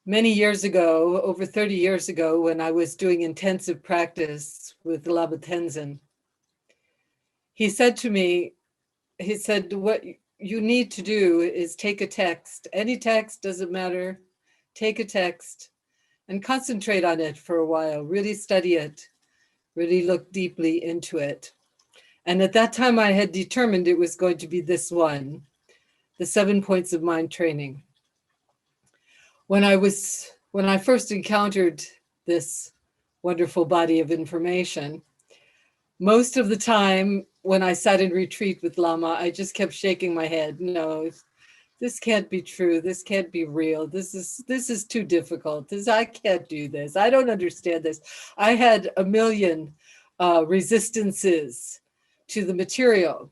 many years ago, over 30 years ago, when I was doing intensive practice with Lama Tenzin, he said to me, he said, what you need to do is take a text, any text, doesn't matter, take a text and concentrate on it for a while, really study it, really look deeply into it. And at that time I had determined it was going to be this one, the 7 points of mind training. When I first encountered this wonderful body of information, most of the time when I sat in retreat with Lama, I just kept shaking my head. No, this can't be true. This can't be real. This is too difficult. I can't do this. I don't understand this. I had a million resistances to the material.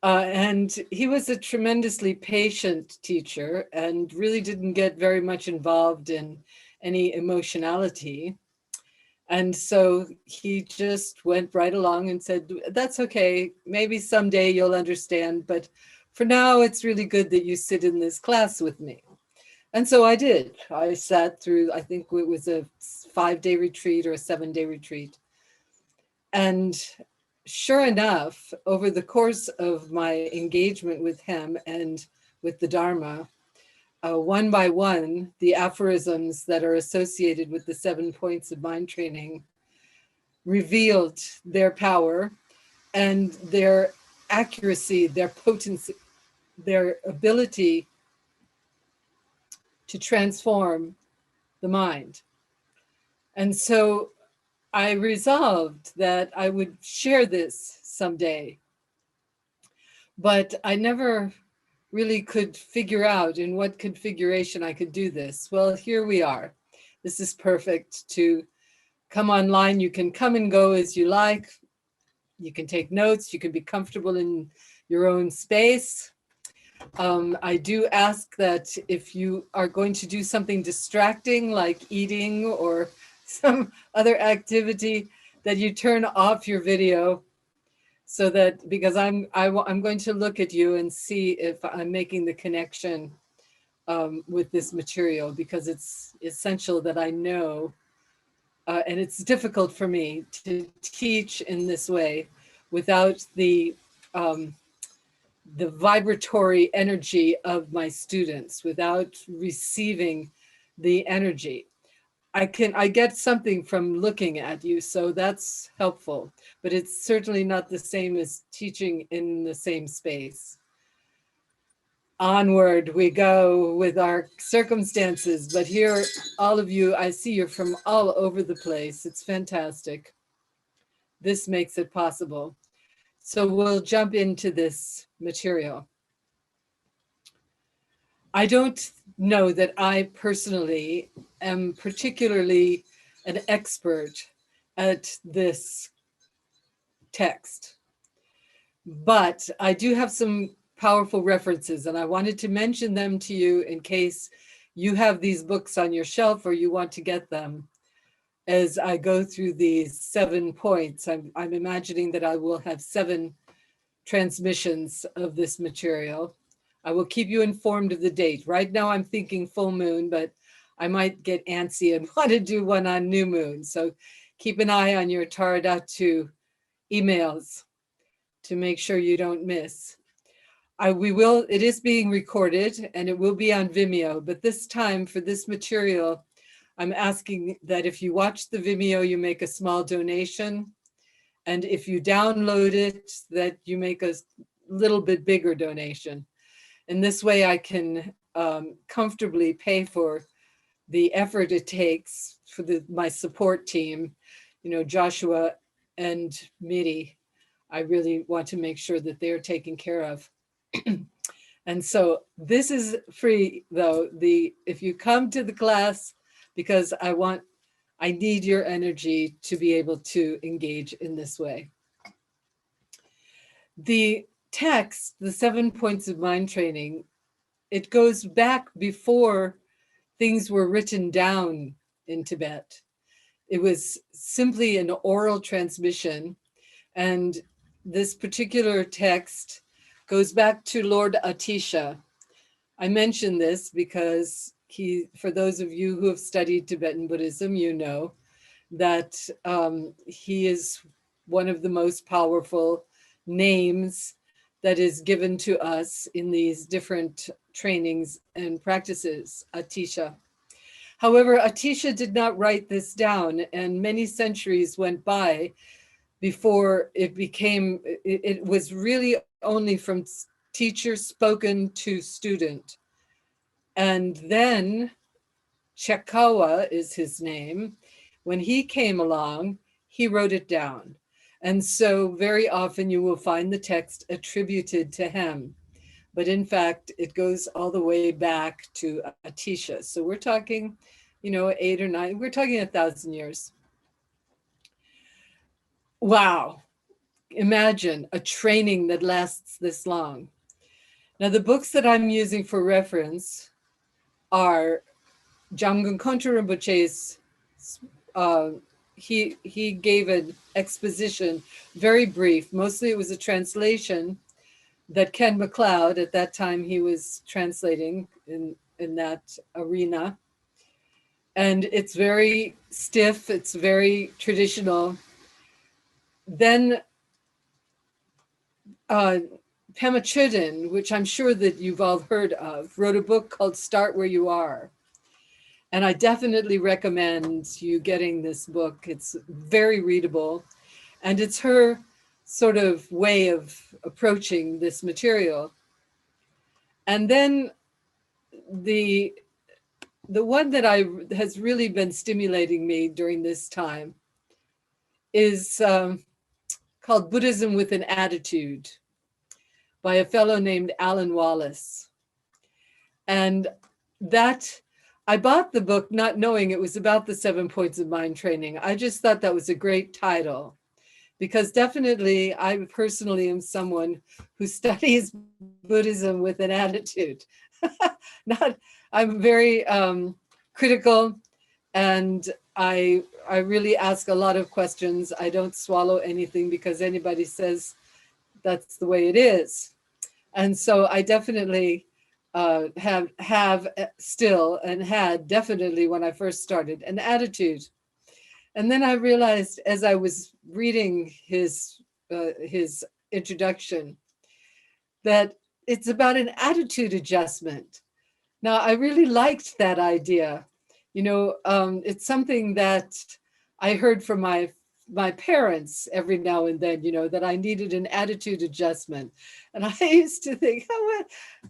And he was a tremendously patient teacher and really didn't get very much involved in any emotionality. And so he just went right along and said, that's okay. Maybe someday you'll understand. But for now, it's really good that you sit in this class with me. And so I did. I sat through, I think it was a 5-day retreat or a 7-day retreat. And sure enough, over the course of my engagement with him and with the Dharma, one by one, the aphorisms that are associated with the 7 points of mind training revealed their power and their accuracy, their potency, their ability to transform the mind. And so I resolved that I would share this someday, but I never really could figure out in what configuration I could do this. Well, here we are. This is perfect to come online. You can come and go as you like. You can take notes. You can be comfortable in your own space. I do ask that if you are going to do something distracting like eating or some other activity, that you turn off your video, so that, because I'm going to look at you and see if I'm making the connection with this material, because it's essential that I know, and it's difficult for me to teach in this way without the vibratory energy of my students, without receiving the energy. I get something from looking at you, so that's helpful, but it's certainly not the same as teaching in the same space. Onward we go with our circumstances, but here, all of you, I see you're from all over the place. It's fantastic. This makes it possible. So we'll jump into this material. I don't know that I personally am particularly an expert at this text, but I do have some powerful references, and I wanted to mention them to you in case you have these books on your shelf or you want to get them. As I go through these 7 points, I'm imagining that I will have 7 transmissions of this material. I will keep you informed of the date. Right now I'm thinking full moon, but I might get antsy and want to do one on new moon. So keep an eye on your Taradatu emails to make sure you don't miss. It is being recorded and it will be on Vimeo, but this time for this material, I'm asking that if you watch the Vimeo, you make a small donation. And if you download it, that you make a little bit bigger donation. And this way I can comfortably pay for the effort it takes for my support team, Joshua and Miri. I really want to make sure that they're taken care of. And so this is free though. If you come to the class, because I need your energy to be able to engage in this way. The text, the 7 points of mind training, it goes back before things were written down in Tibet. It was simply an oral transmission. And this particular text goes back to Lord Atisha. I mention this because for those of you who have studied Tibetan Buddhism, you know that he is one of the most powerful names that is given to us in these different trainings and practices, Atisha. However, Atisha did not write this down, and many centuries went by before it was really only from teacher spoken to student. And then Chekawa is his name. When he came along, he wrote it down. And so very often you will find the text attributed to him. But in fact, it goes all the way back to Atisha. So we're talking, 8 or 9, we're talking 1,000 years. Wow. Imagine a training that lasts this long. Now, the books that I'm using for reference are Jamgon Köntrö Rinpoche's, he gave an exposition, very brief. Mostly it was a translation that Ken MacLeod, at that time he was translating in that arena. And it's very stiff, it's very traditional. Then Pema Chodron, which I'm sure that you've all heard of, wrote a book called Start Where You Are. And I definitely recommend you getting this book. It's very readable. And it's her sort of way of approaching this material. And then the one that has really been stimulating me during this time is called Buddhism with an Attitude by a fellow named Alan Wallace. And that, I bought the book not knowing it was about the 7 points of mind training. I just thought that was a great title, because definitely I personally am someone who studies Buddhism with an attitude. I'm very critical, and I really ask a lot of questions. I don't swallow anything because anybody says that's the way it is. And so I definitely have still, and had definitely when I first started, an attitude. And then I realized as I was reading his introduction that it's about an attitude adjustment. Now, I really liked that idea. It's something that I heard from my parents every now and then, that I needed an attitude adjustment. And I used to think,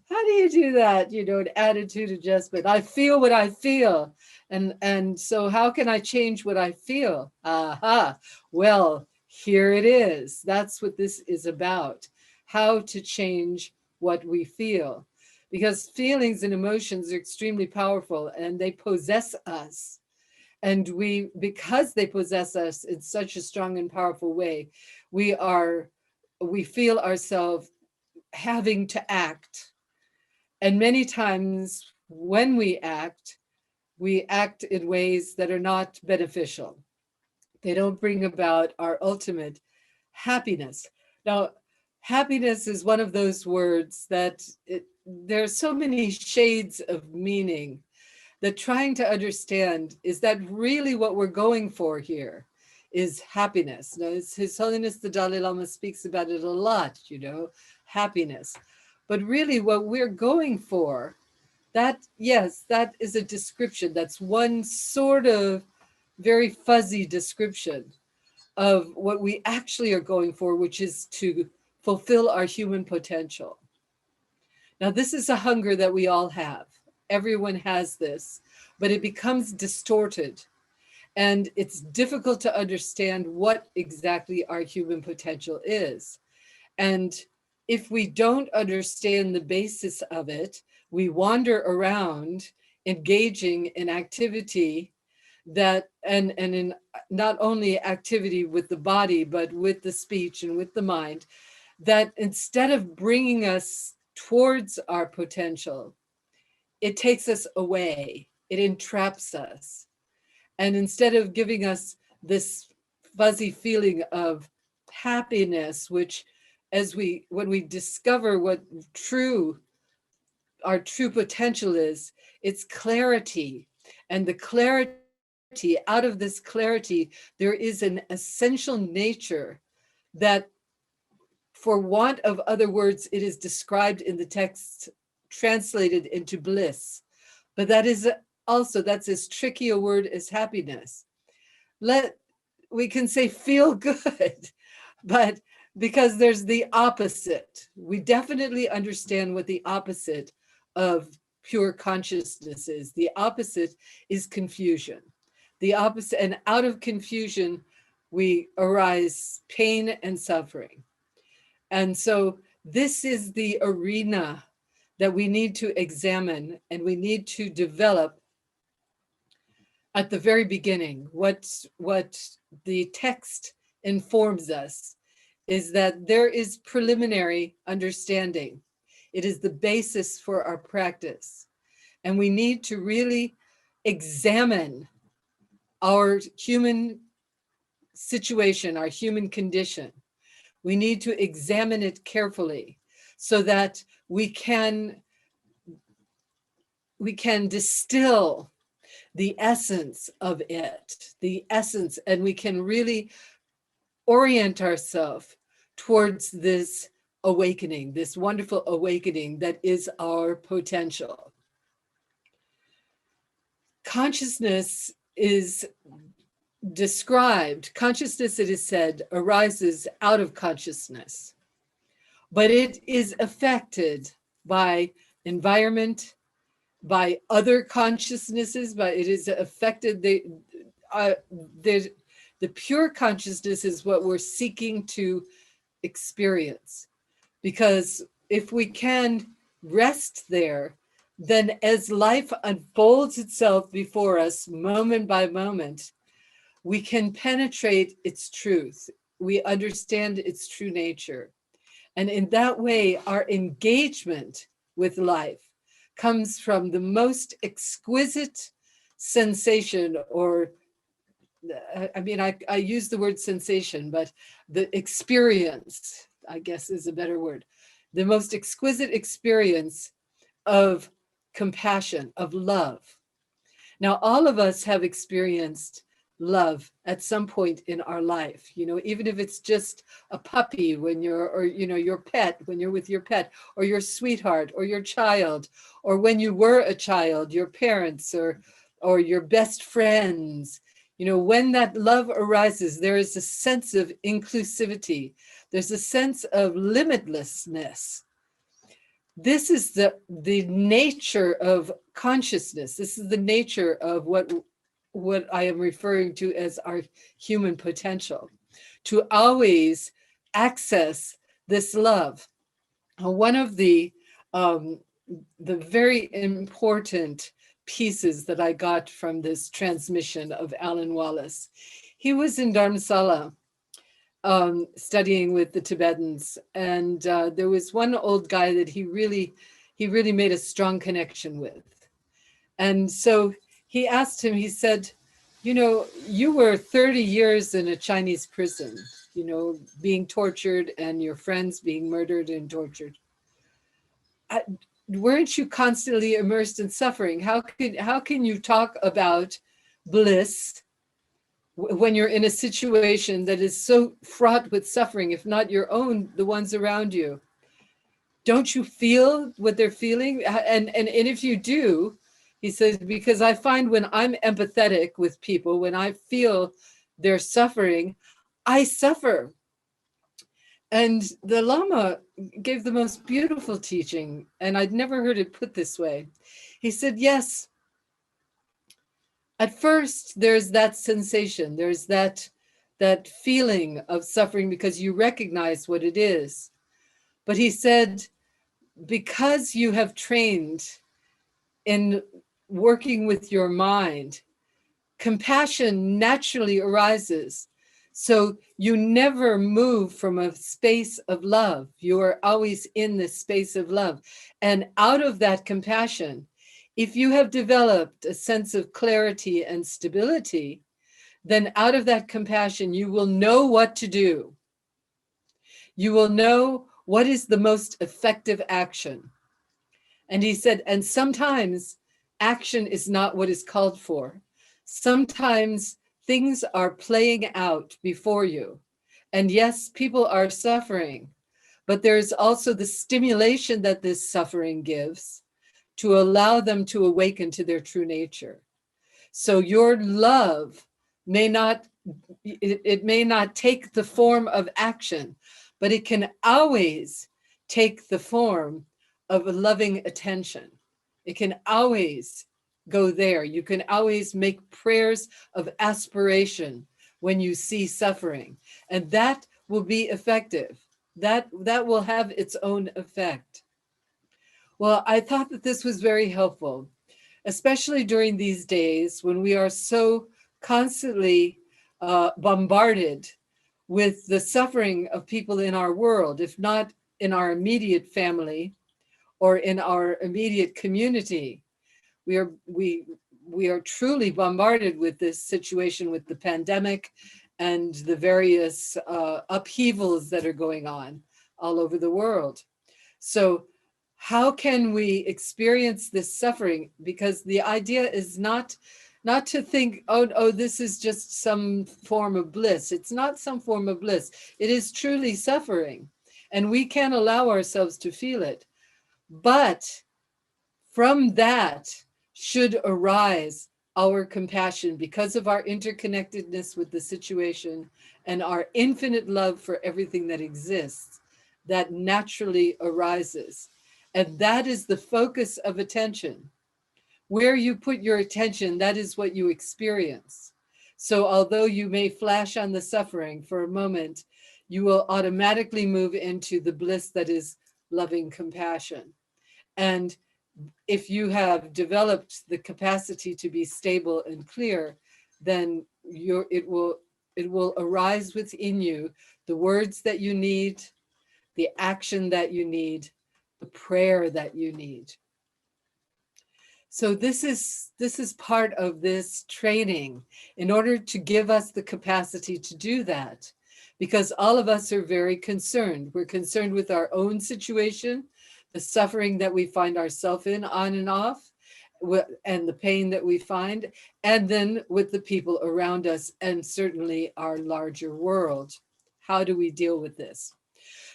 how do you do that? An attitude adjustment. I feel what I feel. And so how can I change what I feel? Aha. Well, here it is. That's what this is about. How to change what we feel. Because feelings and emotions are extremely powerful, and they possess us. And because they possess us in such a strong and powerful way, we feel ourselves having to act. And many times when we act in ways that are not beneficial. They don't bring about our ultimate happiness. Now, happiness is one of those words that there are so many shades of meaning that trying to understand, is that really what we're going for here is happiness. Now, His Holiness the Dalai Lama speaks about it a lot, happiness. But really what we're going for, that is a description. That's one sort of very fuzzy description of what we actually are going for, which is to fulfill our human potential. Now, this is a hunger that we all have. Everyone has this, but it becomes distorted. And it's difficult to understand what exactly our human potential is. And if we don't understand the basis of it, we wander around engaging in activity that, and in not only activity with the body, but with the speech and with the mind, that instead of bringing us towards our potential, it takes us away, it entraps us. And instead of giving us this fuzzy feeling of happiness, which when we discover what true our true potential is, it's clarity. And the clarity, out of this clarity, there is an essential nature that, for want of other words, it is described in the text, translated into bliss. But that is also, that's as tricky a word as happiness. We can say feel good, but because there's the opposite. We definitely understand what the opposite of pure consciousness is. The opposite is confusion. The opposite, and out of confusion, we arise pain and suffering. And so this is the arena that we need to examine, and we need to develop at the very beginning. What the text informs us is that there is preliminary understanding. It is the basis for our practice. And we need to really examine our human situation, our human condition. We need to examine it carefully so that we can distill the essence of it, the essence, and we can really orient ourselves towards this awakening, this wonderful awakening that is our potential. Consciousness is described, consciousness, it is said, arises out of consciousness, but it is affected by environment, by other consciousnesses, but it is affected, the pure consciousness is what we're seeking to experience. Because if we can rest there, then as life unfolds itself before us moment by moment, we can penetrate its truth. We understand its true nature. And in that way, our engagement with life comes from the most exquisite sensation, or I mean, I use the word sensation, but the experience, I guess, is a better word. The most exquisite experience of compassion, of love. Now, all of us have experienced love at some point in our life, even if it's just a puppy when you're, or, your pet, when you're with your pet, or your sweetheart, or your child, or when you were a child, your parents, or your best friends. When that love arises, there is a sense of inclusivity. There's a sense of limitlessness. This is the nature of consciousness. This is the nature of what I am referring to as our human potential, to always access this love. One of the very important pieces that I got from this transmission of Alan Wallace, he was in Dharamsala studying with the Tibetans, and there was one old guy that he really made a strong connection with. And so he asked him, he said, you were 30 years in a Chinese prison, being tortured, and your friends being murdered and tortured. Weren't you constantly immersed in suffering? How can you talk about bliss when you're in a situation that is so fraught with suffering, if not your own, the ones around you? Don't you feel what they're feeling? And if you do, he says, because I find when I'm empathetic with people, when I feel their suffering, I suffer. And the Lama gave the most beautiful teaching, and I'd never heard it put this way. He said, yes, at first there's that sensation, there's that feeling of suffering because you recognize what it is. But he said, because you have trained in working with your mind, compassion naturally arises. So you never move from a space of love. You are always in this space of love. And out of that compassion, if you have developed a sense of clarity and stability, then out of that compassion, you will know what to do. You will know what is the most effective action. And he said, and sometimes action is not what is called for. Sometimes things are playing out before you. And yes, people are suffering, but there's also the stimulation that this suffering gives to allow them to awaken to their true nature. So your love may not, it may not take the form of action, but it can always take the form of a loving attention. It can always go there. You can always make prayers of aspiration when you see suffering, and that will be effective. That will have its own effect. Well, I thought that this was very helpful, especially during these days when we are so constantly bombarded with the suffering of people in our world, if not in our immediate family or in our immediate community. We are truly bombarded with this situation with the pandemic and the various upheavals that are going on all over the world. So how can we experience this suffering? Because the idea is not to think, oh, this is just some form of bliss. It's not some form of bliss. It is truly suffering, and we can allow ourselves to feel it. But from that should arise our compassion because of our interconnectedness with the situation and our infinite love for everything that exists that naturally arises. And that is the focus of attention. Where you put your attention, that is what you experience. So although you may flash on the suffering for a moment, you will automatically move into the bliss that is loving compassion. And if you have developed the capacity to be stable and clear, then it will arise within you the words that you need, the action that you need, the prayer that you need. So this is part of this training in order to give us the capacity to do that, because all of us are very concerned. We're concerned with our own situation, the suffering that we find ourselves in on and off, and the pain that we find, and then with the people around us and certainly our larger world. How do we deal with this?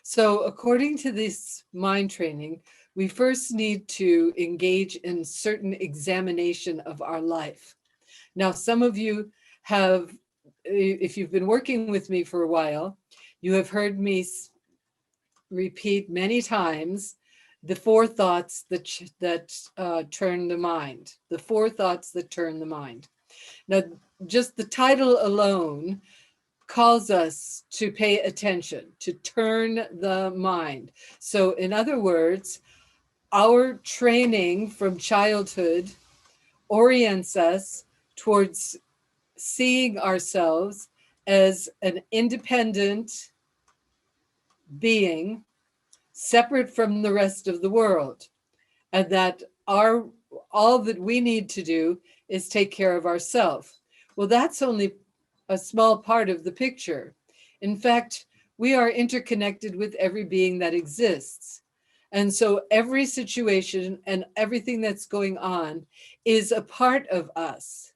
So according to this mind training, we first need to engage in certain examination of our life. Now, some of you have, if you've been working with me for a while, you have heard me repeat many times the four thoughts that turn the mind, the four thoughts that turn the mind. Now, just the title alone calls us to pay attention, to turn the mind. So in other words, our training from childhood orients us towards seeing ourselves as an independent being separate from the rest of the world, and that all that we need to do is take care of ourselves. Well, that's only a small part of the picture. In fact, we are interconnected with every being that exists. And so every situation and everything that's going on is a part of us,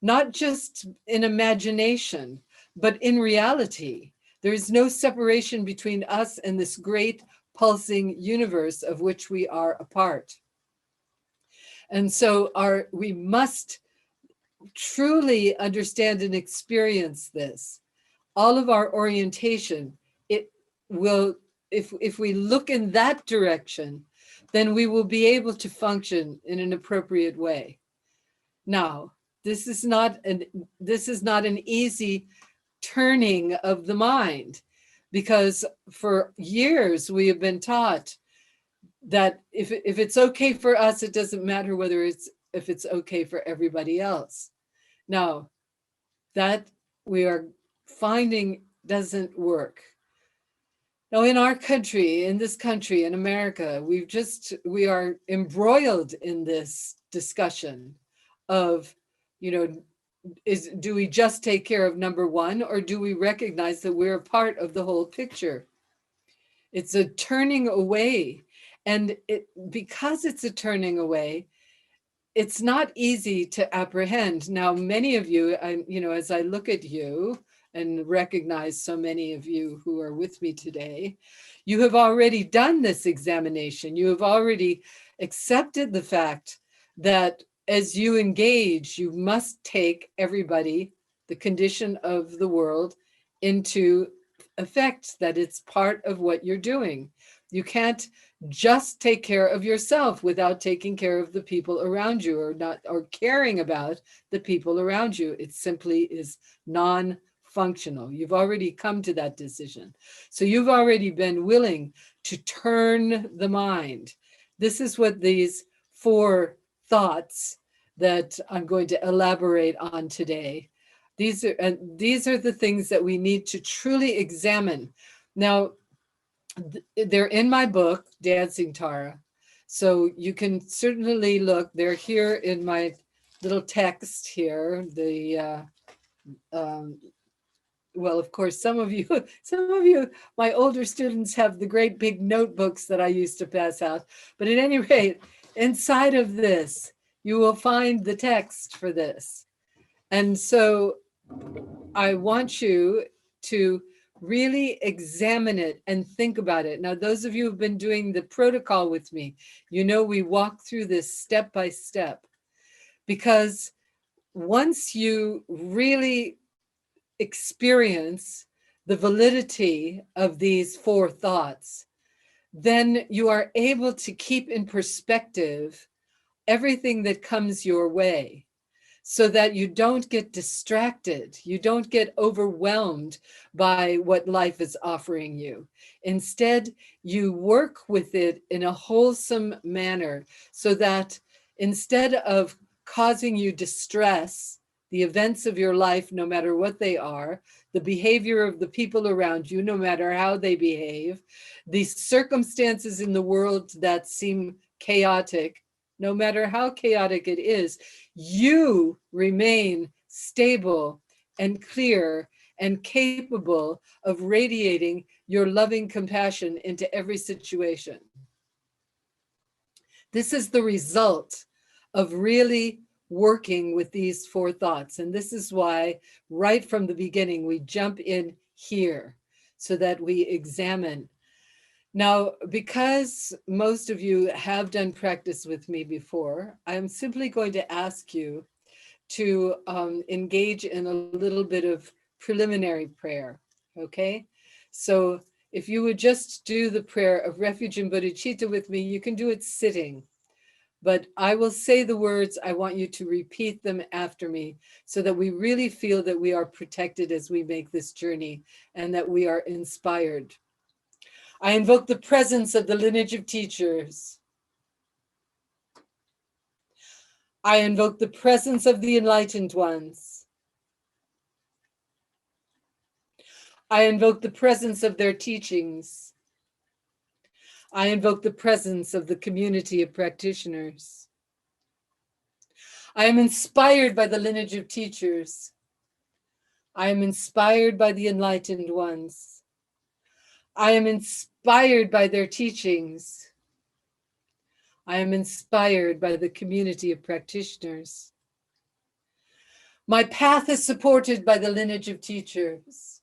not just in imagination, but in reality. There is no separation between us and this great pulsing universe of which we are a part. And so we must truly understand and experience this. All of our orientation, it will, if we look in that direction, then we will be able to function in an appropriate way. Now, this is not an easy turning of the mind, because for years we have been taught that if it's okay for us, it doesn't matter if it's okay for everybody else. Now, that we are finding doesn't work. Now, in our country, in this country, in America, we are embroiled in this discussion of, do we just take care of number one, or do we recognize that we're a part of the whole picture? It's a turning away. And because it's a turning away, it's not easy to apprehend. Now, many of you, as I look at you and recognize so many of you who are with me today, you have already done this examination. You have already accepted the fact that as you engage, you must take everybody, the condition of the world, into effect, that it's part of what you're doing. You can't just take care of yourself without taking care of the people around you, or caring about the people around you. It simply is non-functional. You've already come to that decision. So you've already been willing to turn the mind. This is what these 4 thoughts that I'm going to elaborate on today. These are the things that we need to truly examine. Now, they're in my book, Dancing Tara. So you can certainly look. They're here in my little text here. Well, of course, some of you, my older students have the great big notebooks that I used to pass out. But at any rate, inside of this, you will find the text for this. And so I want you to really examine it and think about it. Now, those of you who've been doing the protocol with me, we walk through this step by step, because once you really experience the validity of these 4 thoughts, then you are able to keep in perspective everything that comes your way, so that you don't get distracted. You don't get overwhelmed by what life is offering you. Instead, you work with it in a wholesome manner, so that instead of causing you distress, the events of your life, no matter what they are, the behavior of the people around you, no matter how they behave, the circumstances in the world that seem chaotic, no matter how chaotic it is, you remain stable and clear and capable of radiating your loving compassion into every situation. This is the result of really working with these 4 thoughts. And this is why right from the beginning, we jump in here so that we examine. Now, because most of you have done practice with me before, I'm simply going to ask you to engage in a little bit of preliminary prayer, okay? So if you would just do the prayer of refuge and bodhicitta with me, you can do it sitting. But I will say the words, I want you to repeat them after me, so that we really feel that we are protected as we make this journey, and that we are inspired. I invoke the presence of the lineage of teachers. I invoke the presence of the enlightened ones. I invoke the presence of their teachings. I invoke the presence of the community of practitioners. I am inspired by the lineage of teachers. I am inspired by the enlightened ones. I am inspired by their teachings. I am inspired by the community of practitioners. My path is supported by the lineage of teachers.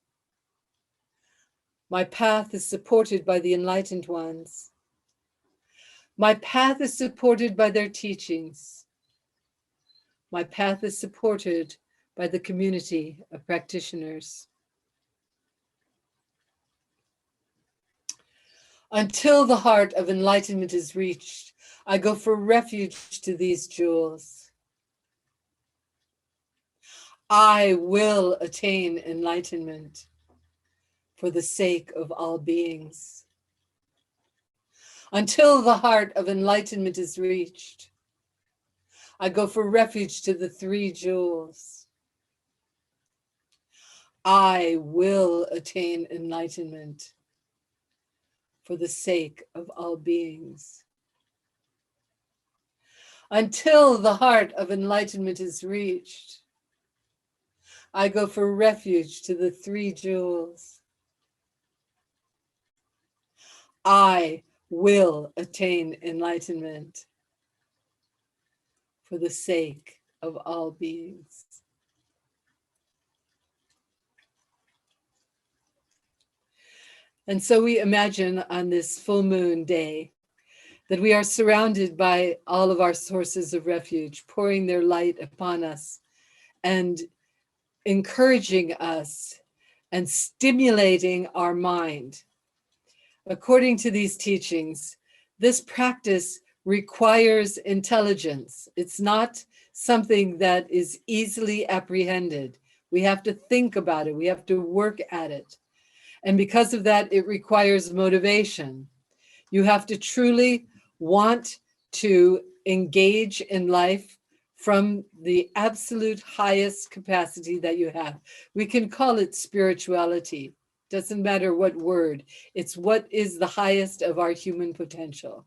My path is supported by the enlightened ones. My path is supported by their teachings. My path is supported by the community of practitioners. Until the heart of enlightenment is reached, I go for refuge to these jewels. I will attain enlightenment for the sake of all beings. Until the heart of enlightenment is reached, I go for refuge to the 3 jewels. I will attain enlightenment for the sake of all beings. Until the heart of enlightenment is reached, I go for refuge to the 3 jewels. I will attain enlightenment for the sake of all beings. And so we imagine on this full moon day that we are surrounded by all of our sources of refuge, pouring their light upon us and encouraging us and stimulating our mind. According to these teachings, this practice requires intelligence. It's not something that is easily apprehended. We have to think about it. We have to work at it. And because of that, it requires motivation. You have to truly want to engage in life from the absolute highest capacity that you have. We can call it spirituality. Doesn't matter what word. It's what is the highest of our human potential.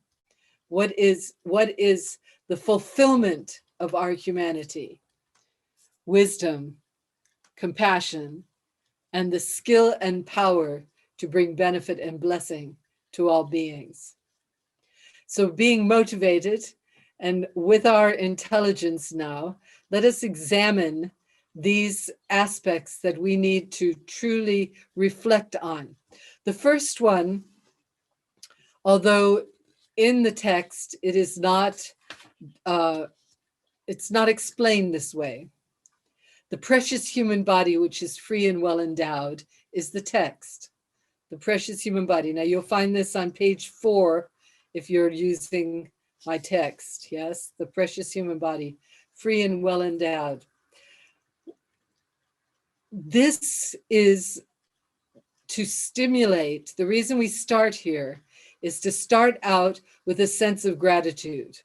What is the fulfillment of our humanity? Wisdom, compassion, and the skill and power to bring benefit and blessing to all beings. So being motivated and with our intelligence now, let us examine these aspects that we need to truly reflect on. The first one, although in the text it is not, it's not explained this way. The precious human body, which is free and well endowed, is the text. The precious human body. Now you'll find this on page 4 if you're using my text. Yes, the precious human body, free and well endowed. This is to stimulate. The reason we start here is to start out with a sense of gratitude.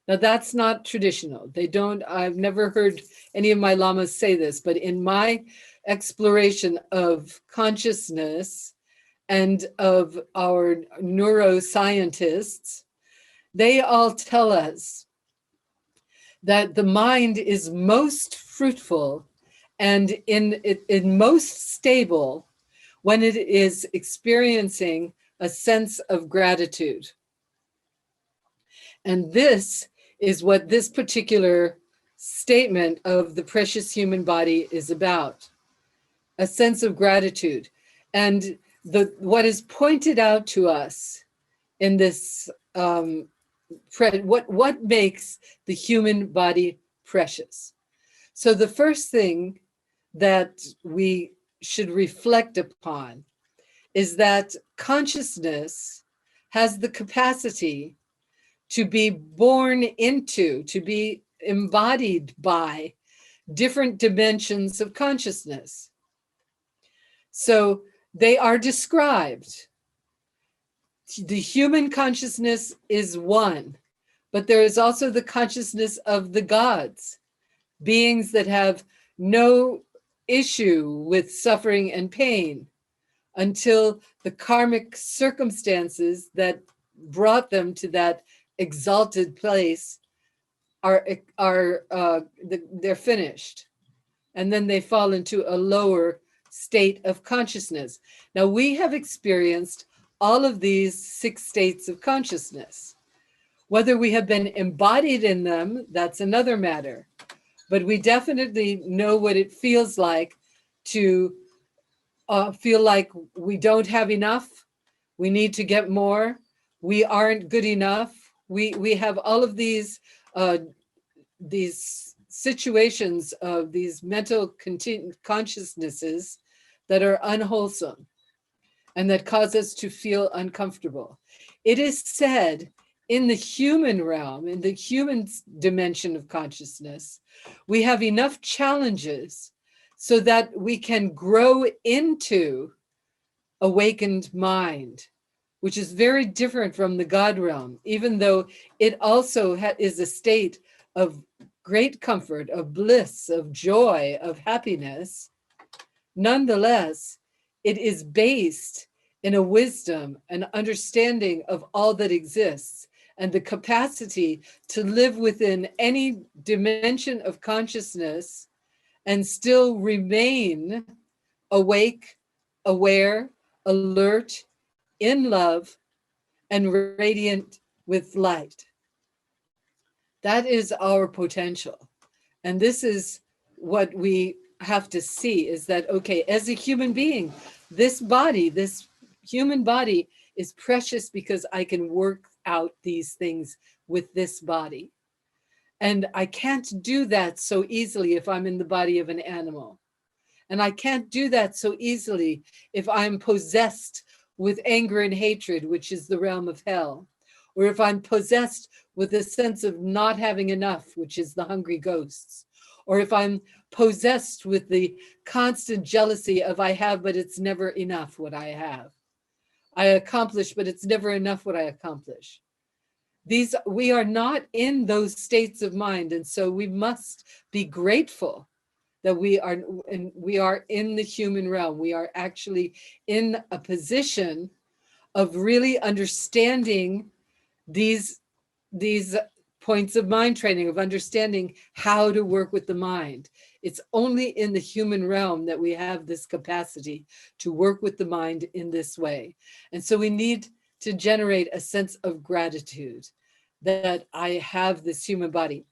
Now that's not traditional. I've never heard any of my lamas say this, but in my exploration of consciousness and of our neuroscientists, they all tell us that the mind is most fruitful and in most stable when it is experiencing a sense of gratitude. And this is what this particular statement of the precious human body is about, a sense of gratitude. And what is pointed out to us in this, what makes the human body precious? So the first thing that we should reflect upon is that consciousness has the capacity to be born into, to be embodied by different dimensions of consciousness. So they are described. The human consciousness is one, but there is also the consciousness of the gods, beings that have no issue with suffering and pain until the karmic circumstances that brought them to that exalted place they're finished, and then they fall into a lower state of consciousness. Now we have experienced all of these 6 states of consciousness. Whether we have been embodied in them, that's another matter. But we definitely know what it feels like to feel like we don't have enough, we need to get more, we aren't good enough. We have all of these situations of these mental consciousnesses that are unwholesome and that cause us to feel uncomfortable. It is said in the human realm, in the human dimension of consciousness, we have enough challenges so that we can grow into awakened mind, which is very different from the God realm, even though it also is a state of great comfort, of bliss, of joy, of happiness. Nonetheless, it is based in a wisdom, an understanding of all that exists, and the capacity to live within any dimension of consciousness and still remain awake, aware, alert, in love, and radiant with light. That is our potential. And this is what we have to see, is that, okay, as a human being, this body, this human body is precious because I can work out these things with this body. And I can't do that so easily if I'm in the body of an animal. And I can't do that so easily if I'm possessed with anger and hatred, which is the realm of hell. Or if I'm possessed with a sense of not having enough, which is the hungry ghosts. Or if I'm possessed with the constant jealousy of I have, but it's never enough what I have. I accomplish, but it's never enough what I accomplish. We are not in those states of mind. And so we must be grateful that we are in the human realm. We are actually in a position of really understanding these points of mind training, of understanding how to work with the mind. It's only in the human realm that we have this capacity to work with the mind in this way. And so we need to generate a sense of gratitude that I have this human body.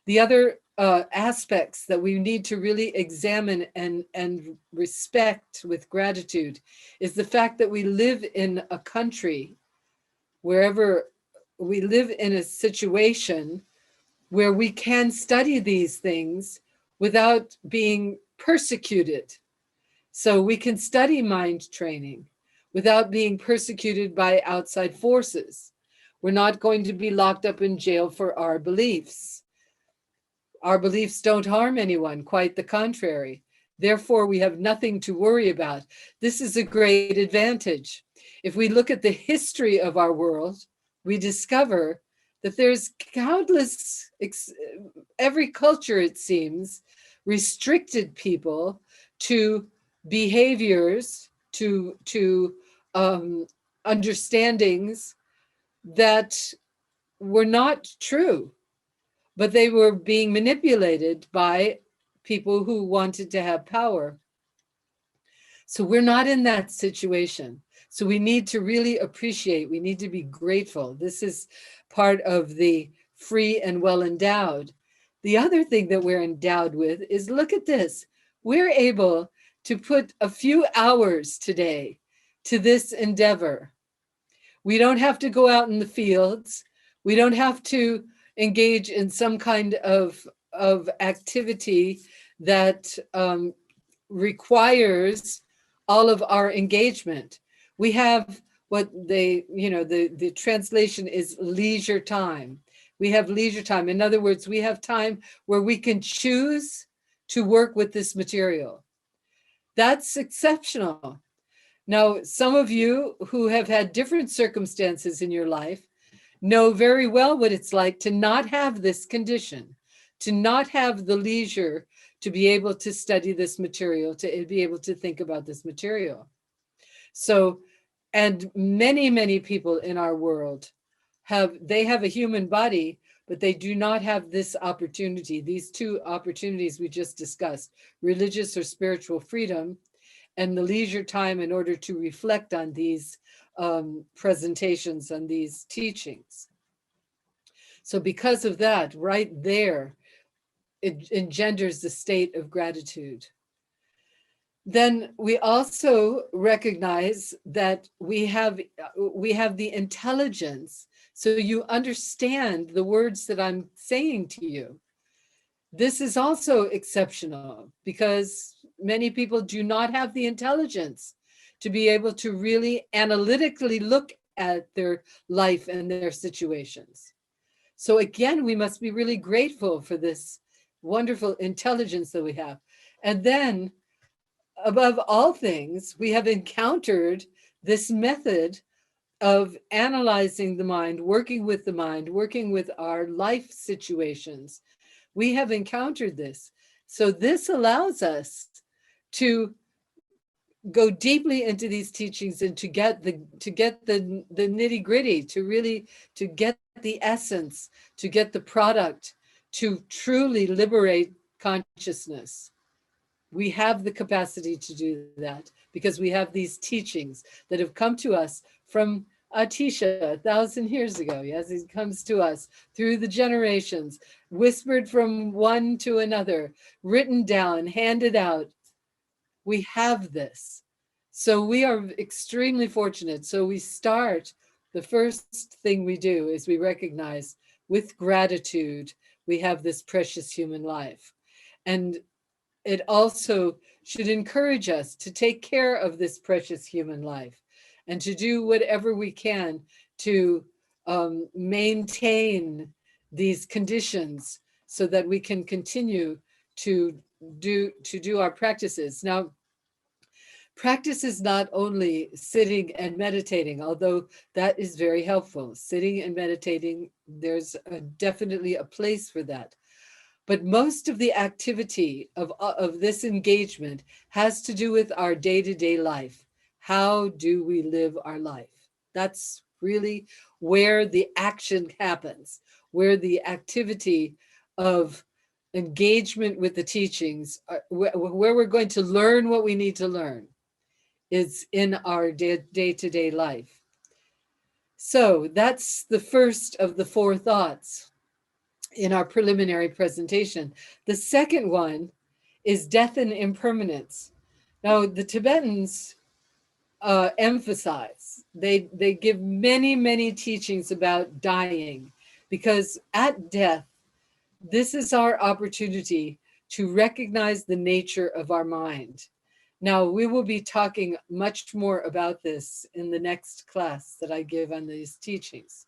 The other aspects that we need to really examine and respect with gratitude is the fact that we live in a country, wherever we live in a situation where we can study these things without being persecuted. So we can study mind training without being persecuted by outside forces. We're not going to be locked up in jail for our beliefs. Our beliefs don't harm anyone, quite the contrary. Therefore, we have nothing to worry about. This is a great advantage. If we look at the history of our world, we discover that there's countless, every culture, it seems, restricted people to behaviors, to understandings that were not true, but they were being manipulated by people who wanted to have power. So we're not in that situation. So we need to really appreciate, we need to be grateful. This is part of the free and well endowed. The other thing that we're endowed with is, look at this. We're able to put a few hours today to this endeavor. We don't have to go out in the fields. We don't have to engage in some kind of activity that requires all of our engagement. We have what the translation is leisure time. We have leisure time. In other words, we have time where we can choose to work with this material. That's exceptional. Now, some of you who have had different circumstances in your life know very well what it's like to not have this condition, to not have the leisure to be able to study this material, to be able to think about this material. So, and many, many people in our world have a human body, but they do not have this opportunity, these two opportunities we just discussed, religious or spiritual freedom, and the leisure time in order to reflect on these presentations and these teachings. So because of that, right there, it engenders the state of gratitude. Then we also recognize that we have the intelligence, so you understand the words that I'm saying to you. This is also exceptional because many people do not have the intelligence to be able to really analytically look at their life and their situations. So again, we must be really grateful for this wonderful intelligence that we have. And then, above all things, we have encountered this method of analyzing the mind, working with our life situations. We have encountered this. So this allows us to go deeply into these teachings and to get the nitty gritty, to get the essence, to get the product, to truly liberate consciousness. We have the capacity to do that because we have these teachings that have come to us from Atisha 1,000 years ago. Yes, it comes to us through the generations, whispered from one to another, written down, handed out. We have this. So we are extremely fortunate. So we start, the first thing we do is we recognize with gratitude we have this precious human life. And it also should encourage us to take care of this precious human life and to do whatever we can to maintain these conditions so that we can continue to do our practices. Now, practice is not only sitting and meditating, although that is very helpful. Sitting and meditating, there's definitely a place for that. But most of the activity of this engagement has to do with our day-to-day life. How do we live our life? That's really where the action happens, where the activity of engagement with the teachings, where we're going to learn what we need to learn, is in our day-to-day life. So that's the first of the four thoughts in our preliminary presentation. The second one is death and impermanence. Now, the Tibetans emphasize, they give many teachings about dying, because at death, this is our opportunity to recognize the nature of our mind. Now, we will be talking much more about this in the next class that I give on these teachings.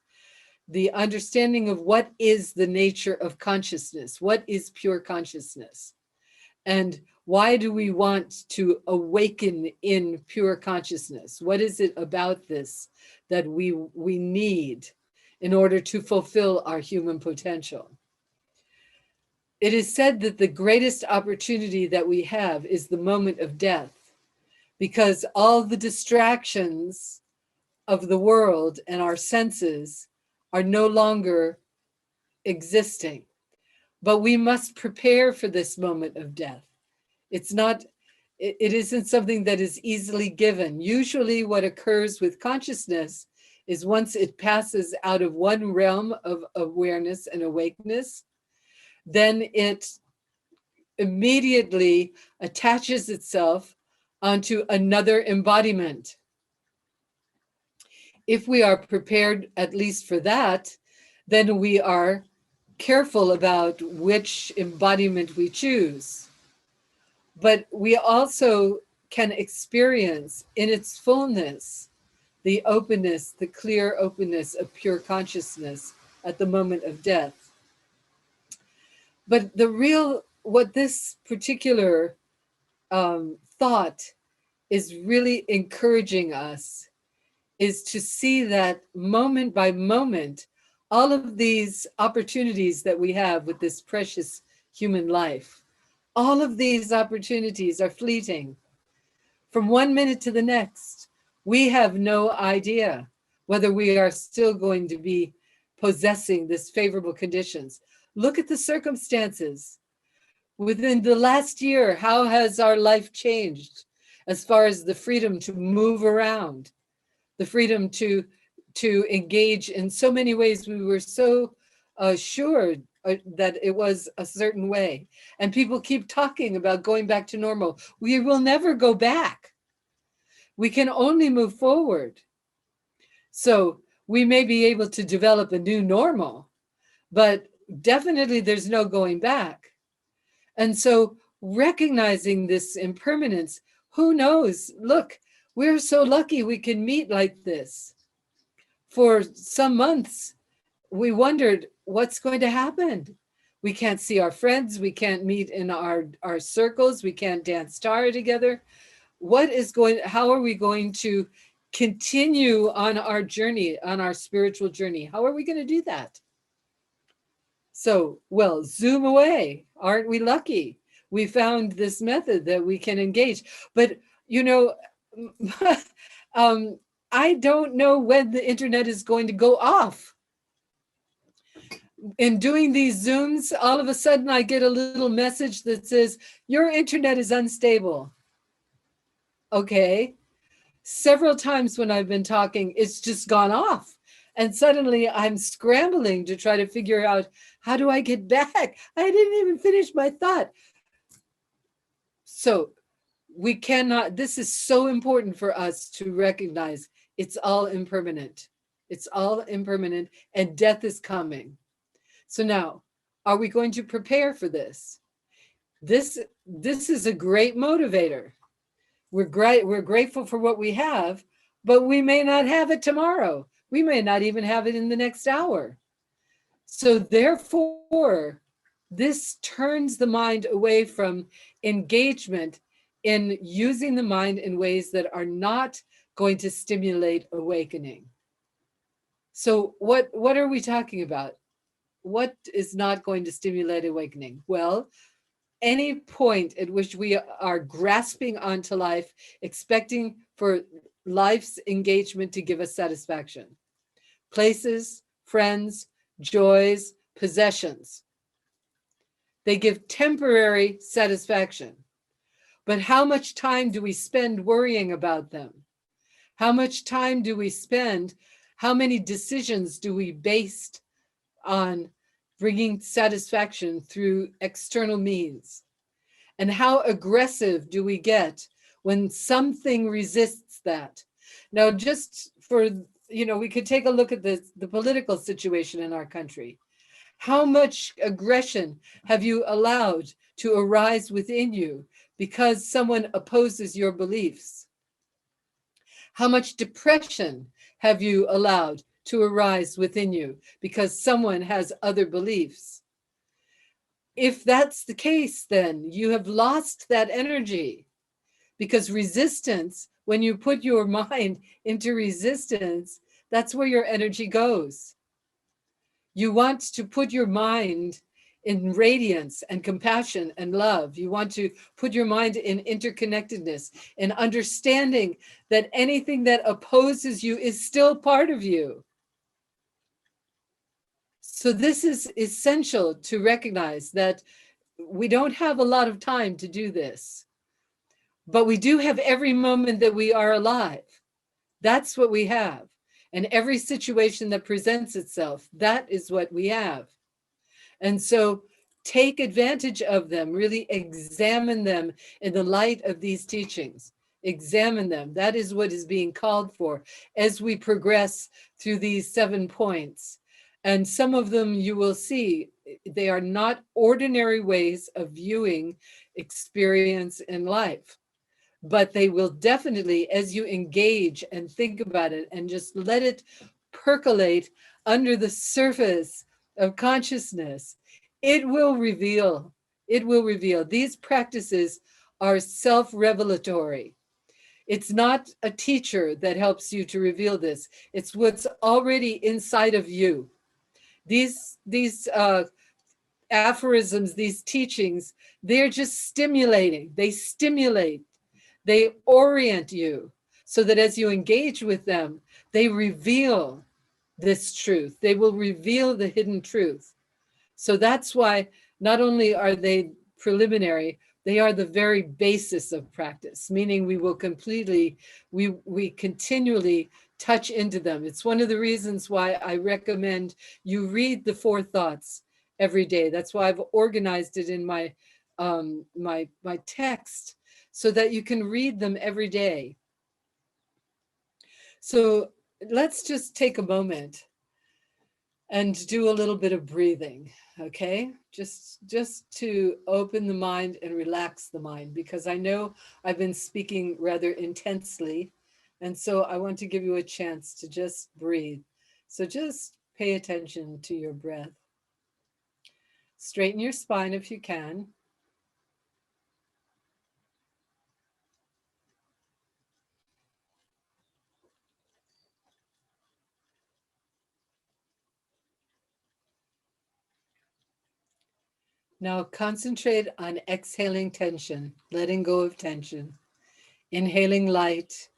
The understanding of what is the nature of consciousness, what is pure consciousness, and why do we want to awaken in pure consciousness? What is it about this that we need in order to fulfill our human potential? It is said that the greatest opportunity that we have is the moment of death, because all the distractions of the world and our senses are no longer existing. But we must prepare for this moment of death. It isn't something that is easily given. Usually what occurs with consciousness is once it passes out of one realm of awareness and awakeness, then it immediately attaches itself onto another embodiment. If we are prepared at least for that, then we are careful about which embodiment we choose. But we also can experience in its fullness the openness, the clear openness of pure consciousness at the moment of death. But what this particular thought is really encouraging us is to see that moment by moment, all of these opportunities that we have with this precious human life, all of these opportunities are fleeting. From 1 minute to the next, we have no idea whether we are still going to be possessing this favorable conditions. Look at the circumstances. Within the last year, how has our life changed as far as the freedom to move around, the freedom to engage in so many ways we were so assured that it was a certain way. And people keep talking about going back to normal. We will never go back. We can only move forward. So we may be able to develop a new normal, but definitely there's no going back. And so recognizing this impermanence, who knows? Look, we're so lucky we can meet like this. For some months, we wondered what's going to happen. We can't see our friends. We can't meet in our circles. We can't dance Tara together. How are we going to continue on our journey, on our spiritual journey? How are we going to do that? So, well, Zoom away. Aren't we lucky? We found this method that we can engage. But, I don't know when the internet is going to go off. In doing these Zooms, all of a sudden I get a little message that says, your internet is unstable. Okay. several times when I've been talking, it's just gone off. And suddenly I'm scrambling to try to figure out, how do I get back? I didn't even finish my thought. So we cannot, this is so important for us to recognize it's all impermanent. It's all impermanent, and death is coming. So now, are we going to prepare for this? This is a great motivator. We're grateful for what we have, but we may not have it tomorrow. We may not even have it in the next hour. So therefore, this turns the mind away from engagement in using the mind in ways that are not going to stimulate awakening. So what are we talking about? What is not going to stimulate awakening? Well, any point at which we are grasping onto life, expecting for life's engagement to give us satisfaction. Places, friends, joys, possessions. They give temporary satisfaction. But how much time do we spend worrying about them? How much time do we spend? How many decisions do we base on bringing satisfaction through external means? And how aggressive do we get when something resists that? Now, just for, we could take a look at the political situation in our country. How much aggression have you allowed to arise within you because someone opposes your beliefs? How much depression have you allowed to arise within you because someone has other beliefs? If that's the case, then you have lost that energy, because resistance, when you put your mind into resistance, that's where your energy goes. You want to put your mind in radiance and compassion and love. You want to put your mind in interconnectedness and understanding that anything that opposes you is still part of you. So this is essential to recognize that we don't have a lot of time to do this, but we do have every moment that we are alive. That's what we have. And every situation that presents itself, that is what we have. And so take advantage of them, really examine them in the light of these teachings. Examine them. That is what is being called for as we progress through these 7 points. And some of them you will see, they are not ordinary ways of viewing experience in life, but they will definitely, as you engage and think about it and just let it percolate under the surface of consciousness, it will reveal. It will reveal. These practices are self-revelatory. It's not a teacher that helps you to reveal this. It's what's already inside of you. These aphorisms, these teachings, they're just stimulating. They stimulate. They orient you so that as you engage with them, they reveal this truth. They will reveal the hidden truth. So that's why not only are they preliminary, they are the very basis of practice, meaning we will we continually touch into them. It's one of the reasons why I recommend you read the 4 thoughts every day. That's why I've organized it in my my text, so that you can read them every day. So let's just take a moment and do a little bit of breathing, okay? Just to open the mind and relax the mind, because I know I've been speaking rather intensely, and so I want to give you a chance to just breathe. So just pay attention to your breath. Straighten your spine if you can. Now concentrate on exhaling tension, letting go of tension. Inhaling light,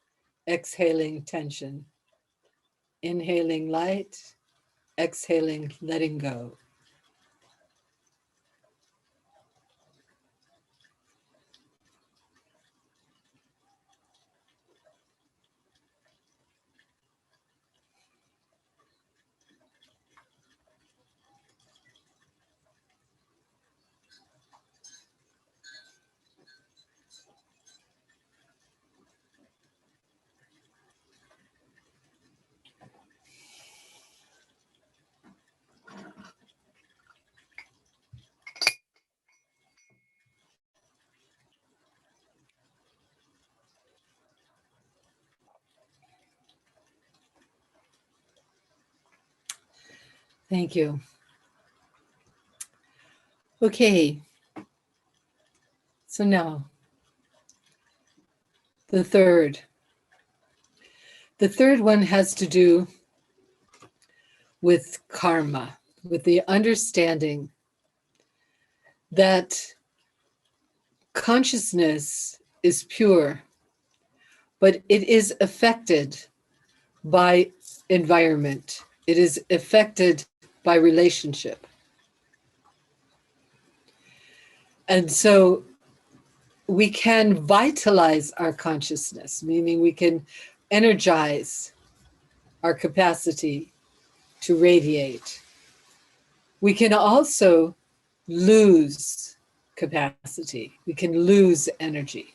exhaling tension. Inhaling light, exhaling, letting go. Thank you. Okay. So now, the third. The third one has to do with karma, with the understanding that consciousness is pure, but it is affected by environment. It is affected by relationship. And so we can vitalize our consciousness, meaning we can energize our capacity to radiate. We can also lose capacity. We can lose energy.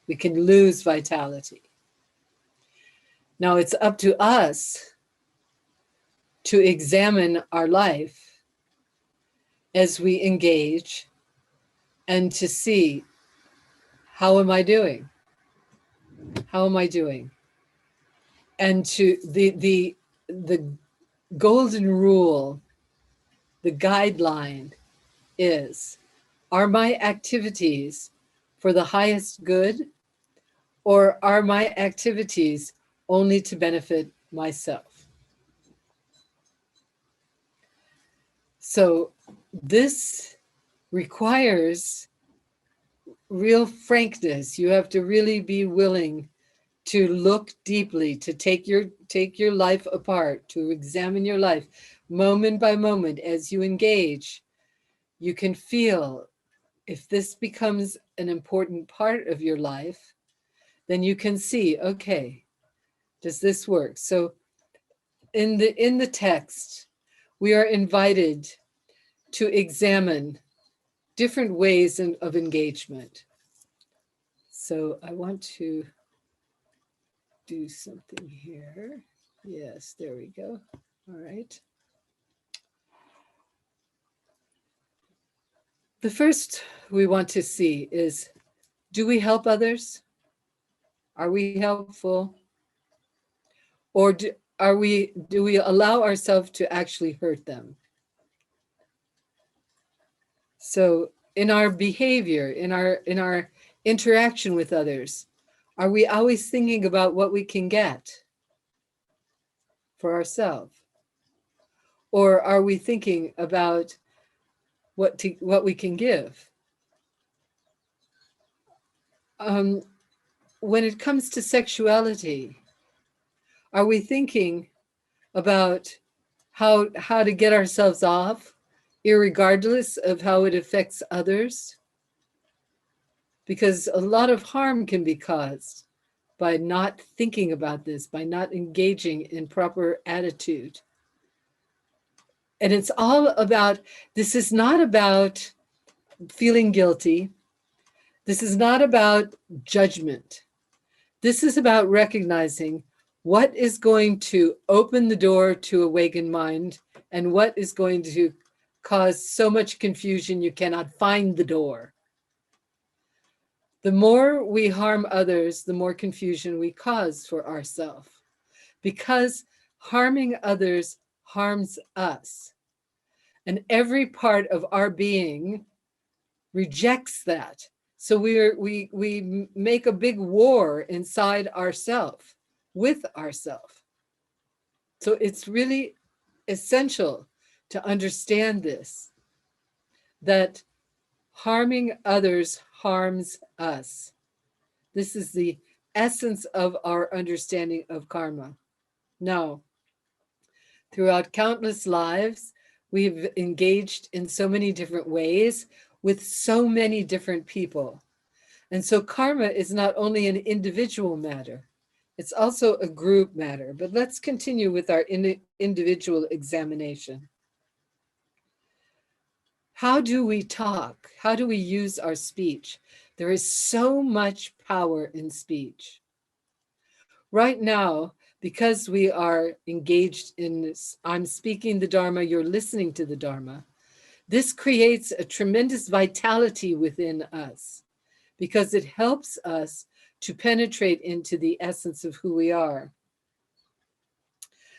We can lose vitality. Now it's up to us to examine our life as we engage and to see, how am I doing? How am I doing? And to the golden rule, the guideline is, are my activities for the highest good, or are my activities only to benefit myself? So this requires real frankness. You have to really be willing to look deeply, to take your life apart, to examine your life moment by moment as you engage. You can feel if this becomes an important part of your life, then you can see, okay, does this work? So in the text, we are invited to examine different ways of engagement. So I want to do something here. Yes, there we go. All right. The first we want to see is, do we help others? Are we helpful? Or do we allow ourselves to actually hurt them? So in our behavior, in our interaction with others, are we always thinking about what we can get for ourselves? Or are we thinking about what we can give? When it comes to sexuality, are we thinking about how to get ourselves off, irregardless of how it affects others? Because a lot of harm can be caused by not thinking about this, by not engaging in proper attitude. And it's all about, this is not about feeling guilty. This is not about judgment. This is about recognizing what is going to open the door to awakened mind and what is going to cause so much confusion you cannot find the door. The more we harm others, the more confusion we cause for ourselves, because harming others harms us. And every part of our being rejects that. So we make a big war inside ourselves, with ourselves. So it's really essential to understand this, that harming others harms us. This is the essence of our understanding of karma. Now, throughout countless lives, we've engaged in so many different ways with so many different people. And so karma is not only an individual matter, it's also a group matter. But let's continue with our individual examination. How do we talk? How do we use our speech? There is so much power in speech. Right now, because we are engaged in this, I'm speaking the Dharma, you're listening to the Dharma, this creates a tremendous vitality within us because it helps us to penetrate into the essence of who we are.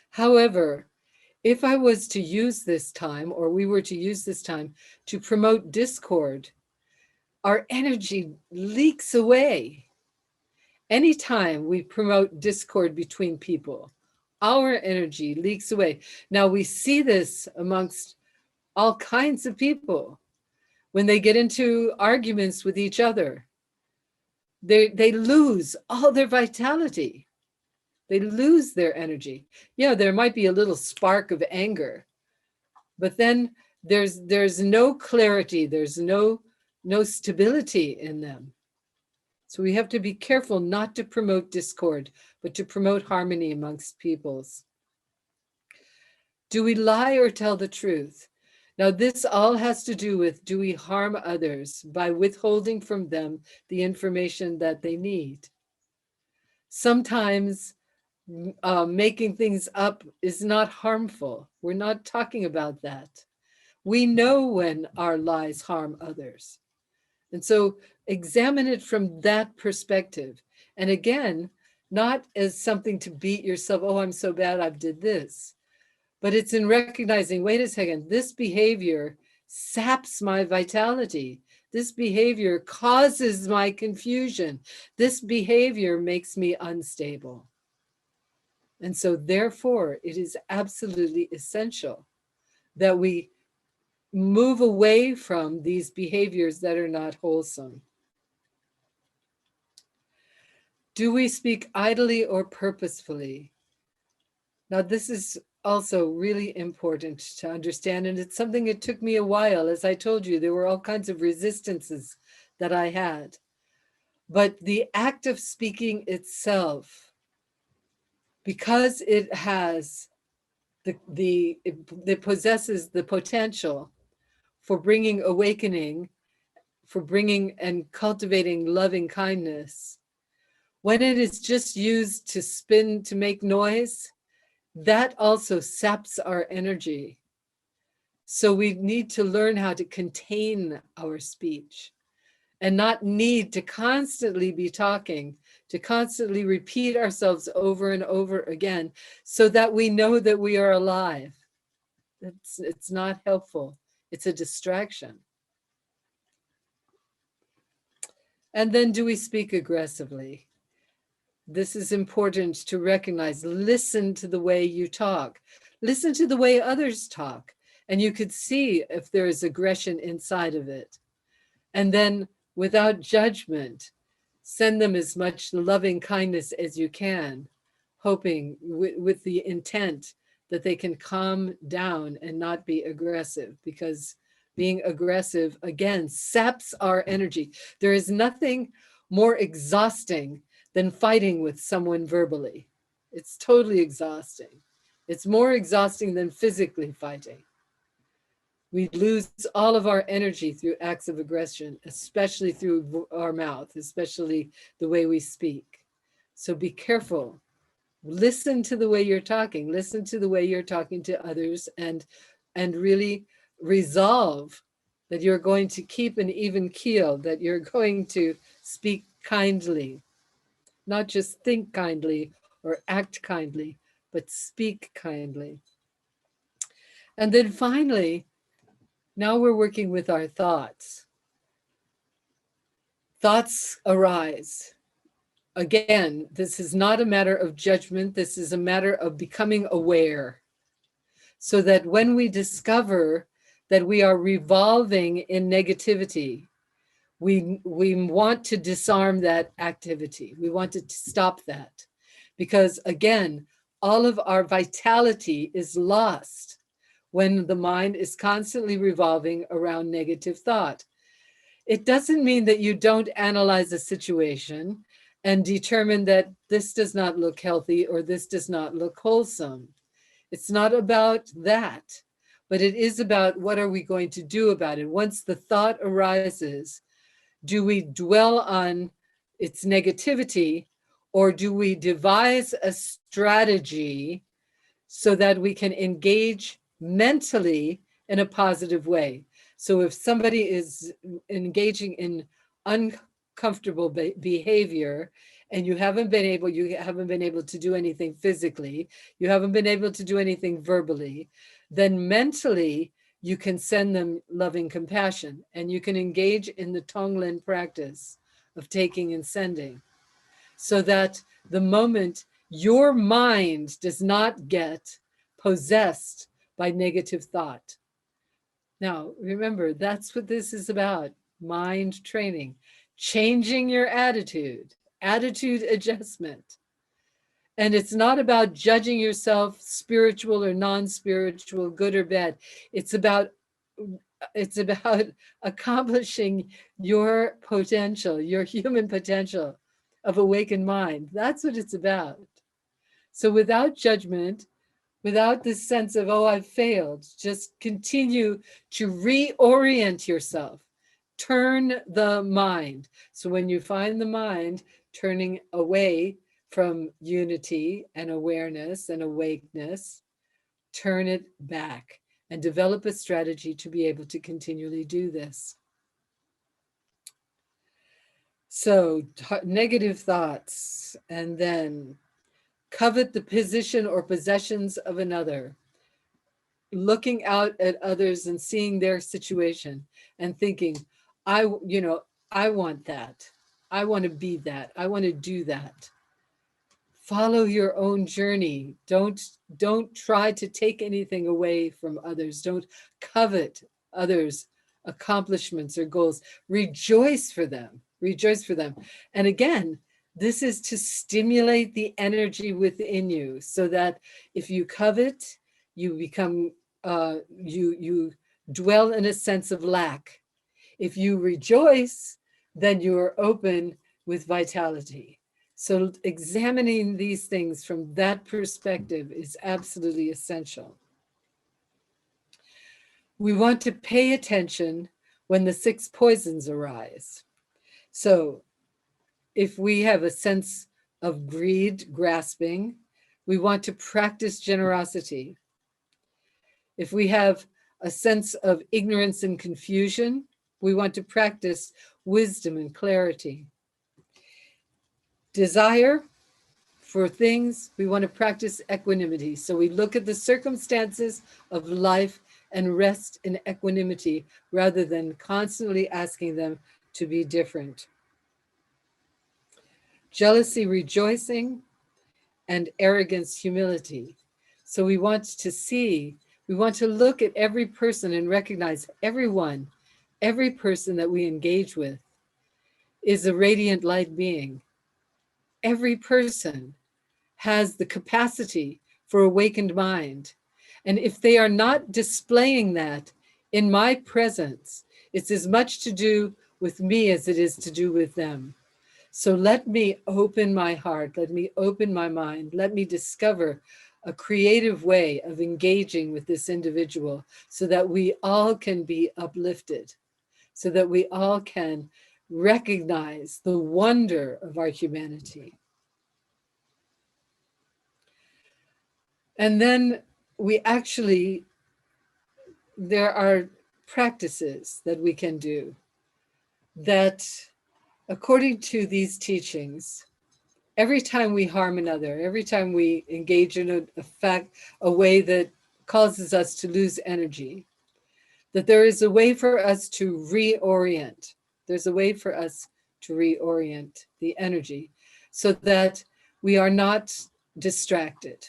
However, If I was to use this time, or we were to use this time to promote discord, our energy leaks away. Anytime we promote discord between people, our energy leaks away. Now we see this amongst all kinds of people when they get into arguments with each other. They lose all their vitality. They lose their energy. Yeah, there might be a little spark of anger, but then there's no clarity, there's no stability in them. So we have to be careful not to promote discord, but to promote harmony amongst peoples. Do we lie or tell the truth? Now, this all has to do with, do we harm others by withholding from them the information that they need? Sometimes making things up is not harmful. We're not talking about that. We know when our lies harm others. And so examine it from that perspective. And again, not as something to beat yourself, oh, I'm so bad, I've did this. But it's in recognizing, wait a second, this behavior saps my vitality. This behavior causes my confusion. This behavior makes me unstable. And so therefore, it is absolutely essential that we move away from these behaviors that are not wholesome. Do we speak idly or purposefully? Now, this is also really important to understand, and it's something it took me a while. As I told you, there were all kinds of resistances that I had. But the act of speaking itself, because it has it possesses the potential for bringing awakening, for bringing and cultivating loving kindness, when it is just used to spin, to make noise, that also saps our energy. So we need to learn how to contain our speech and not need to constantly be talking, to constantly repeat ourselves over and over again so that we know that we are alive. It's not helpful. It's a distraction. And then, do we speak aggressively? This is important to recognize. Listen to the way you talk. Listen to the way others talk. And you could see if there is aggression inside of it. And then, without judgment, send them as much loving kindness as you can, hoping with the intent that they can calm down and not be aggressive, because being aggressive, again, saps our energy. There is nothing more exhausting than fighting with someone verbally. It's totally exhausting. It's more exhausting than physically fighting. We lose all of our energy through acts of aggression, especially through our mouth, especially the way we speak. So be careful. Listen to the way you're talking. Listen to the way you're talking to others, and really resolve that you're going to keep an even keel, that you're going to speak kindly, not just think kindly or act kindly, but speak kindly. And then finally, now we're working with our thoughts. Thoughts arise. Again, this is not a matter of judgment. This is a matter of becoming aware, so that when we discover that we are revolving in negativity, we want to disarm that activity. We want to stop that, because again, all of our vitality is lost when the mind is constantly revolving around negative thought. It doesn't mean that you don't analyze a situation and determine that this does not look healthy or this does not look wholesome. It's not about that, but it is about what are we going to do about it. Once the thought arises, do we dwell on its negativity, or do we devise a strategy so that we can engage mentally in a positive way? So if somebody is engaging in uncomfortable behavior and you haven't been able to do anything physically, you haven't been able to do anything verbally, then mentally you can send them loving compassion, and you can engage in the Tonglen practice of taking and sending, so that the moment your mind does not get possessed by negative thought. Now, remember, that's what this is about, mind training, changing your attitude adjustment. And it's not about judging yourself spiritual or non-spiritual, good or bad. It's about accomplishing your potential, your human potential of awakened mind. That's what it's about. So without judgment, without this sense of, oh, I've failed, just continue to reorient yourself. Turn the mind. So when you find the mind turning away from unity and awareness and awakeness, turn it back and develop a strategy to be able to continually do this. So negative thoughts, and then covet the position or possessions of another, looking out at others and seeing their situation and thinking, I want that. I want to be that. I want to do that. Follow your own journey. Don't try to take anything away from others. Don't covet others' accomplishments or goals. Rejoice for them. Rejoice for them. And again, this is to stimulate the energy within you, so that if you covet, you become you dwell in a sense of lack. If you rejoice, then you are open with vitality. So examining these things from that perspective is absolutely essential. We want to pay attention when the 6 poisons arise. So if we have a sense of greed, grasping, we want to practice generosity. If we have a sense of ignorance and confusion, we want to practice wisdom and clarity. Desire for things, we want to practice equanimity. So we look at the circumstances of life and rest in equanimity rather than constantly asking them to be different. Jealousy, rejoicing, and arrogance, humility. So we want to look at every person and recognize every person that we engage with is a radiant light being. Every person has the capacity for awakened mind. And if they are not displaying that in my presence, it's as much to do with me as it is to do with them. So let me open my heart, let me open my mind, let me discover a creative way of engaging with this individual so that we all can be uplifted, so that we all can recognize the wonder of our humanity. And then there are practices that we can do that, according to these teachings, every time we harm another, every time we engage in a way that causes us to lose energy, that there is a way for us to reorient. There's a way for us to reorient the energy so that we are not distracted.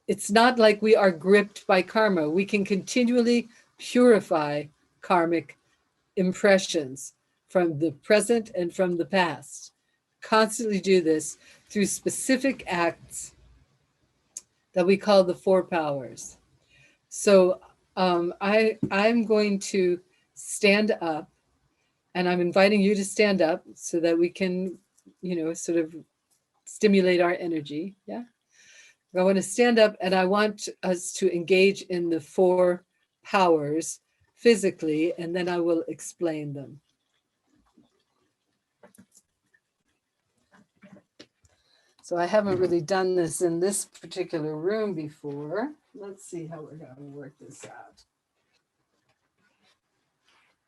It's not like we are gripped by karma. We can continually purify karmic impressions from the present and from the past. Constantly do this through specific acts that we call the 4 powers. So I'm going to stand up, and I'm inviting you to stand up so that we can, sort of stimulate our energy. Yeah. I want to stand up, and I want us to engage in the 4 powers physically, and then I will explain them. So I haven't really done this in this particular room before. Let's see how we're going to work this out.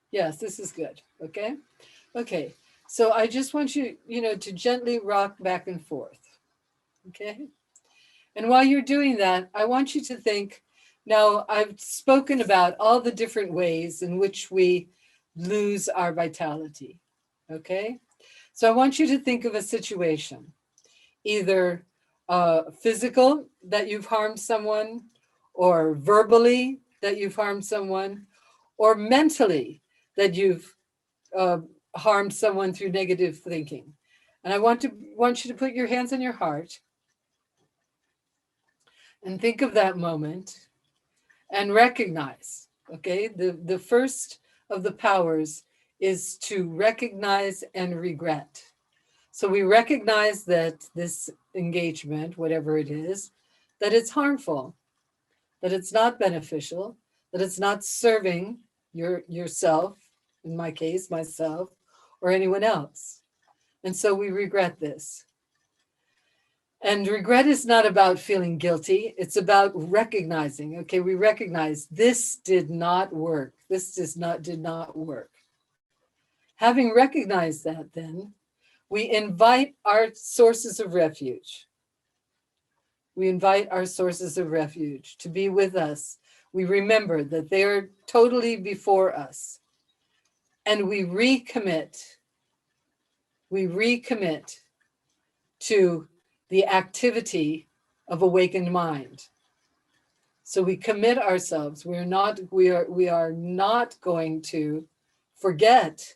Yes, this is good. Okay. So I just want you, to gently rock back and forth. Okay. And while you're doing that, I want you to think, now I've spoken about all the different ways in which we lose our vitality. Okay. So I want you to think of a situation, either physical, that you've harmed someone, or verbally that you've harmed someone, or mentally that you've uh, harmed someone through negative thinking. And I want you to put your hands on your heart and think of that moment and recognize. Okay, the first of the powers is to recognize and regret. So we recognize that this engagement, whatever it is, that it's harmful, that it's not beneficial, that it's not serving yourself, in my case, myself, or anyone else. And so we regret this. And regret is not about feeling guilty. It's about recognizing, okay, we recognize this did not work. This did not work. Having recognized that, then we invite our sources of refuge. We invite our sources of refuge to be with us. We remember that they are totally before us. And we recommit. We recommit to the activity of awakened mind. So we commit ourselves. We are not going to forget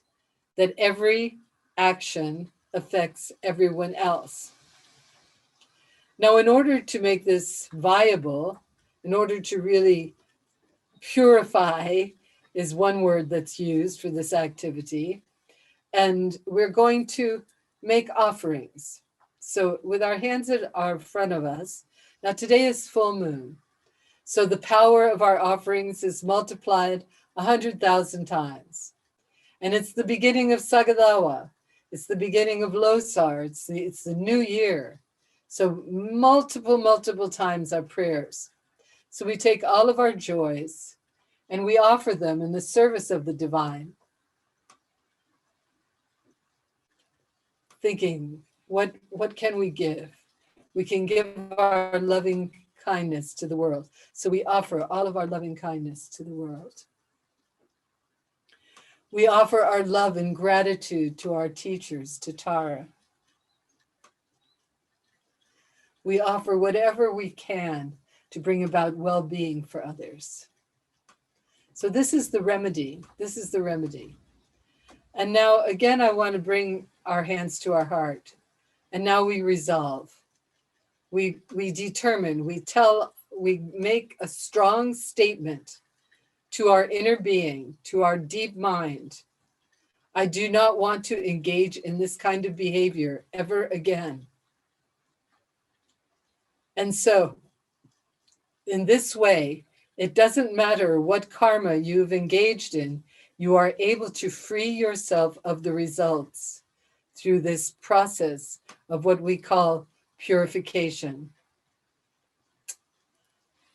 that every action affects everyone else. Now, in order to make this viable, in order to really purify is one word that's used for this activity, and we're going to make offerings. So with our hands in front of us, now today is full moon. So the power of our offerings is multiplied 100,000 times. And it's the beginning of Sagadawa. It's the beginning of Losar. It's the new year. So multiple times our prayers. So we take all of our joys and we offer them in the service of the divine. Thinking, what can we give? We can give our loving kindness to the world. So we offer all of our loving kindness to the world. We offer our love and gratitude to our teachers, to Tara. We offer whatever we can to bring about well-being for others. So this is the remedy. This is the remedy. And now, again, I want to bring our hands to our heart. And now we resolve. We determine, we make a strong statement to our inner being, to our deep mind. I do not want to engage in this kind of behavior ever again. And so, in this way, it doesn't matter what karma you've engaged in, you are able to free yourself of the results through this process of what we call purification.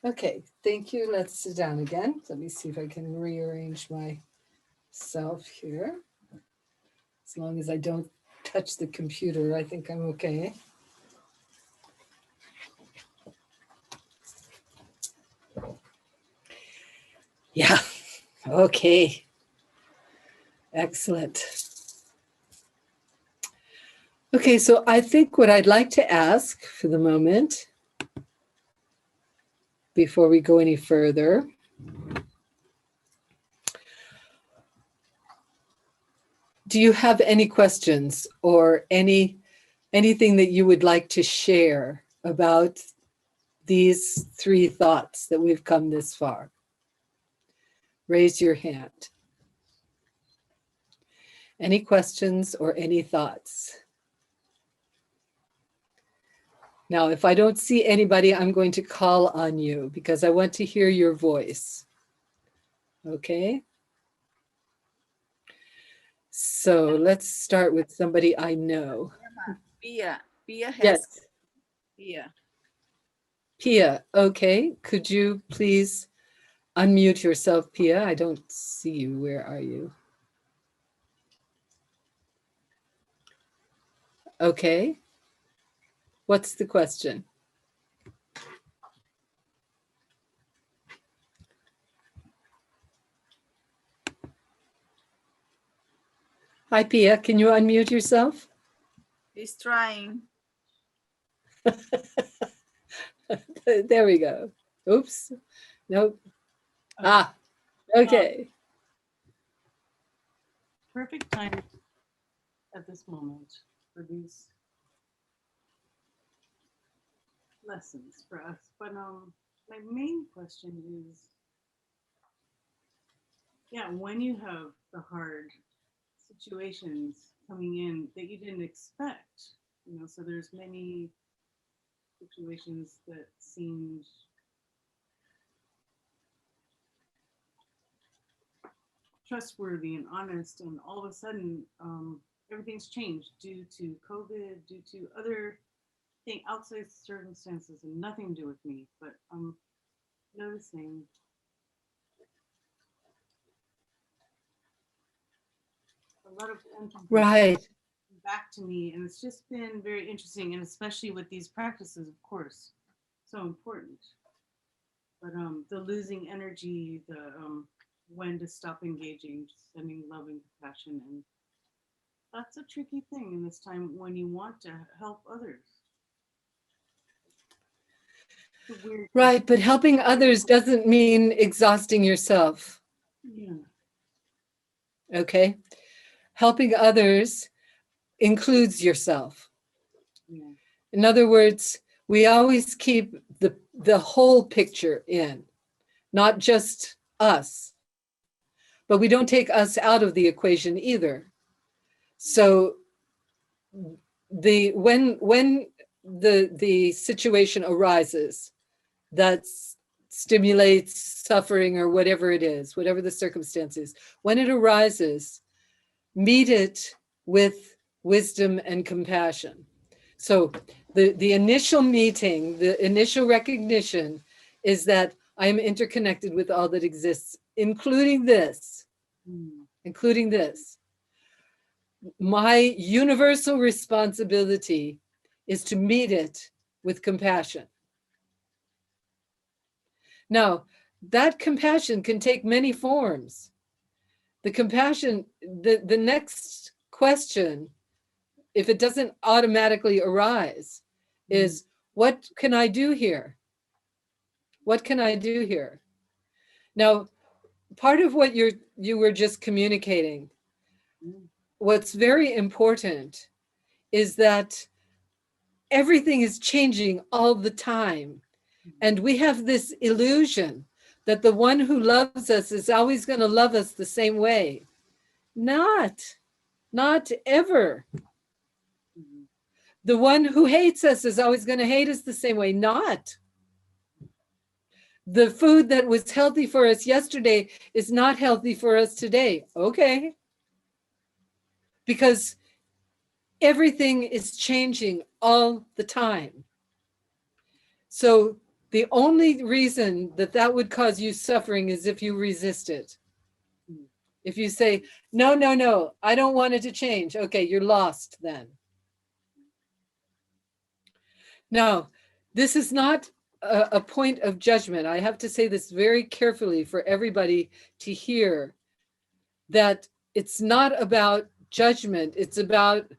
Okay, thank you. Let's sit down again. Let me see if I can rearrange myself here. As long as I don't touch the computer, I think I'm okay. Yeah, okay. Excellent. Okay, so I think what I'd like to ask for the moment, before we go any further, do you have any questions or anything that you would like to share about these three thoughts that we've come this far? Raise your hand. Any questions or any thoughts? Now, if I don't see anybody, I'm going to call on you because I want to hear your voice. Okay? So let's start with somebody I know. Pia has. Yes. Pia. Pia, okay. Could you please unmute yourself, Pia? I don't see you. Where are you? Okay. What's the question? Hi, Pia. Can you unmute yourself? He's trying. There we go. Oops. Nope. Ah, okay. Perfect time at this moment for these lessons for us. But my main question is, yeah, when you have the hard situations coming in that you didn't expect, so there's many situations that seemed trustworthy and honest, and all of a sudden everything's changed due to COVID, due to other outside circumstances and nothing to do with me. But I'm noticing a lot of empty Right. back to me, and it's just been very interesting, and especially with these practices, of course, so important. But the losing energy, the when to stop engaging, sending love and compassion, and that's a tricky thing in this time when you want to help others. It's a weird Right, but helping others doesn't mean exhausting yourself. Yeah. Okay? Helping others includes yourself. Yeah. In other words, we always keep the whole picture in, not just us. But we don't take us out of the equation either. So when the situation arises that stimulates suffering or whatever it is, whatever the circumstances, when it arises, meet it with wisdom and compassion. So the initial meeting, the initial recognition is that I am interconnected with all that exists, including this, including this. My universal responsibility is to meet it with compassion. Now, that compassion can take many forms. The compassion, the next question, if it doesn't automatically arise, is what can I do here? What can I do here? Now, part of what you were just communicating, what's very important is that everything is changing all the time. And we have this illusion that the one who loves us is always going to love us the same way. Not ever. The one who hates us is always going to hate us the same way. Not. The food that was healthy for us yesterday is not healthy for us today. Okay. Because everything is changing all the time. So the only reason that that would cause you suffering is if you resist it. If you say, no, no, no, I don't want it to change. Okay, you're lost then. Now, this is not a point of judgment. I have to say this very carefully for everybody to hear, that it's not about judgment. It's about,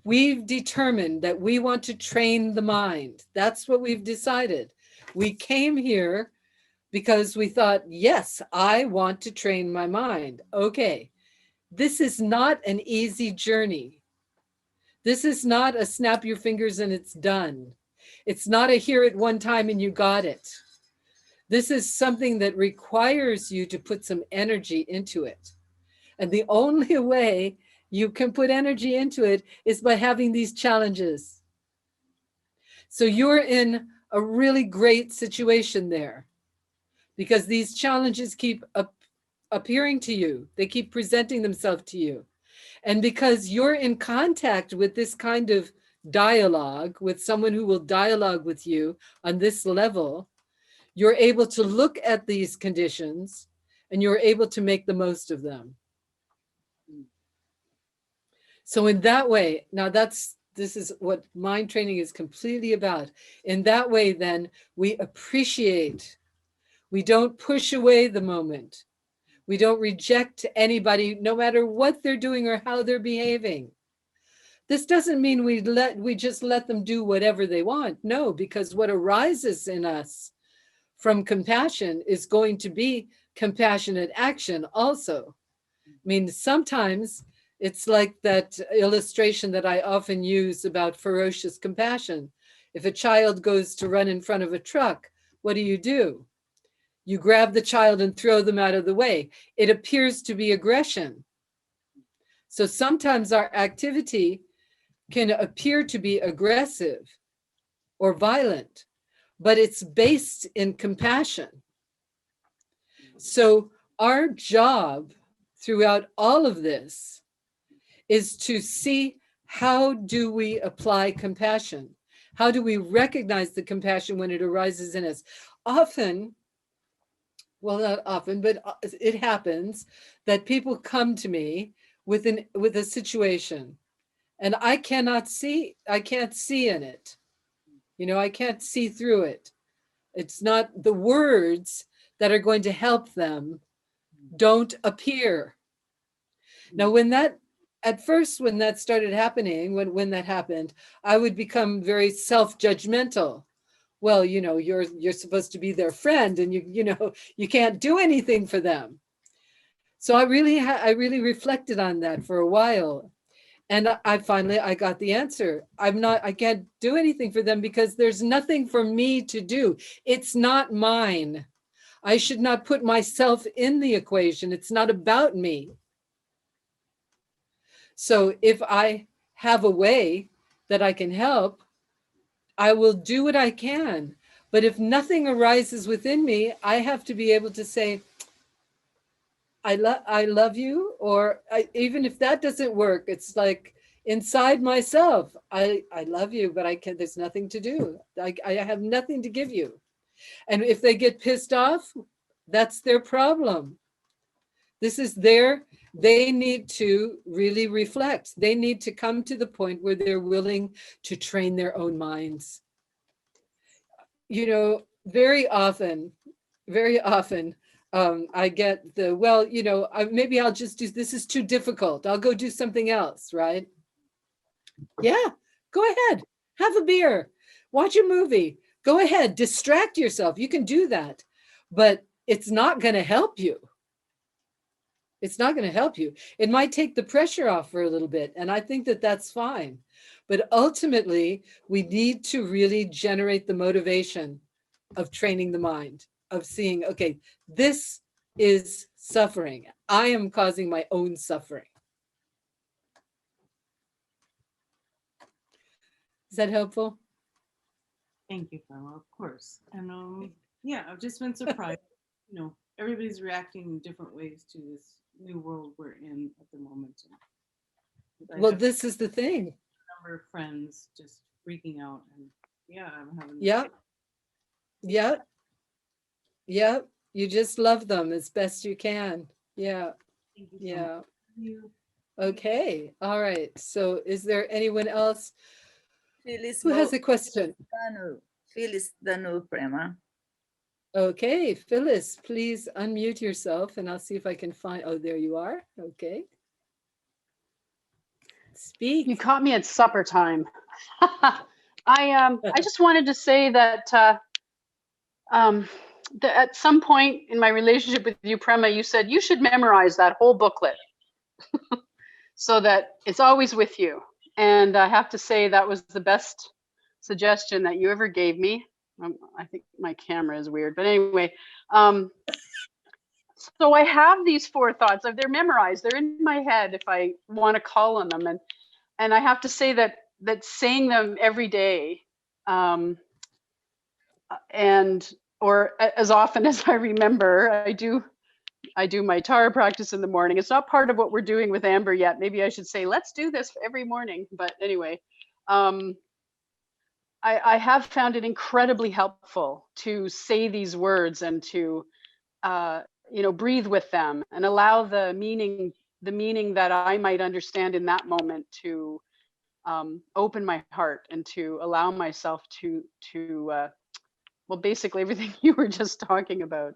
we've determined that we want to train the mind. That's what we've decided. We came here because we thought, yes, I want to train my mind. Okay, this is not an easy journey. This is not a snap your fingers and it's done. It's not a hear it one time and you got it. This is something that requires you to put some energy into it. And the only way you can put energy into it is by having these challenges. So you're in a really great situation there, because these challenges keep appearing to you. They keep presenting themselves to you. And because you're in contact with this kind of dialogue, with someone who will dialogue with you on this level, you're able to look at these conditions and you're able to make the most of them. So in that way, now that's is what mind training is completely about. In that way, then we appreciate. We don't push away the moment. We don't reject anybody, no matter what they're doing or how they're behaving. This doesn't mean we just let them do whatever they want. No, because what arises in us from compassion is going to be compassionate action also. I mean, sometimes it's like that illustration that I often use about ferocious compassion. If a child goes to run in front of a truck, what do? You grab the child and throw them out of the way. It appears to be aggression. So sometimes our activity can appear to be aggressive or violent, but it's based in compassion. So our job throughout all of this is to see, how do we apply compassion? How do we recognize the compassion when it arises in us? Often, well, not often, but it happens that people come to me with a situation, and I can't see in it. I can't see through it. It's not the words that are going to help them don't appear. Now, at first, when that started happening, when that happened, I would become very self-judgmental. Well, you're supposed to be their friend, and you can't do anything for them. So I really reflected on that for a while. And I finally got the answer. I can't do anything for them because there's nothing for me to do. It's not mine. I should not put myself in the equation. It's not about me. So if I have a way that I can help, I will do what I can. But if nothing arises within me, I have to be able to say, I love you, or even if that doesn't work, it's like inside myself, I love you, but there's nothing to do. I have nothing to give you. And if they get pissed off, that's their problem. They need to really reflect. They need to come to the point where they're willing to train their own minds. Very often, I get maybe I'll just do, this is too difficult, I'll go do something else, right? Yeah, go ahead, have a beer, watch a movie, go ahead, distract yourself. You can do that, but it's not going to help you. It's not going to help you. It might take the pressure off for a little bit, and I think that that's fine. But ultimately, we need to really generate the motivation of training the mind, of seeing, okay, this is suffering. I am causing my own suffering. Is that helpful? Thank you, Prema, of course. And yeah, I've just been surprised. Everybody's reacting in different ways to this new world we're in at the moment. Well, this is the thing. A number of friends just freaking out, and yeah, I'm having. Yep. You just love them as best you can. Yeah. Thank you so much. Okay. All right. So is there anyone else Phyllis who has a question? Phyllis Danu Prema. Okay, Phyllis, please unmute yourself and I'll see if I can find, oh, there you are. Okay. Speak. You caught me at supper time. I just wanted to say that at some point in my relationship with you, Prema, you said you should memorize that whole booklet so that it's always with you. And I have to say that was the best suggestion that you ever gave me. I think my camera is weird, but anyway. So I have these 4 thoughts. They're memorized. They're in my head if I want to call on them. And I have to say that saying them every day, or as often as I remember, I do my Tara practice in the morning. It's not part of what we're doing with Amber yet. Maybe I should say, let's do this every morning. But anyway, I have found it incredibly helpful to say these words and to, breathe with them and allow the meaning that I might understand in that moment to open my heart and to allow myself to well, basically everything you were just talking about.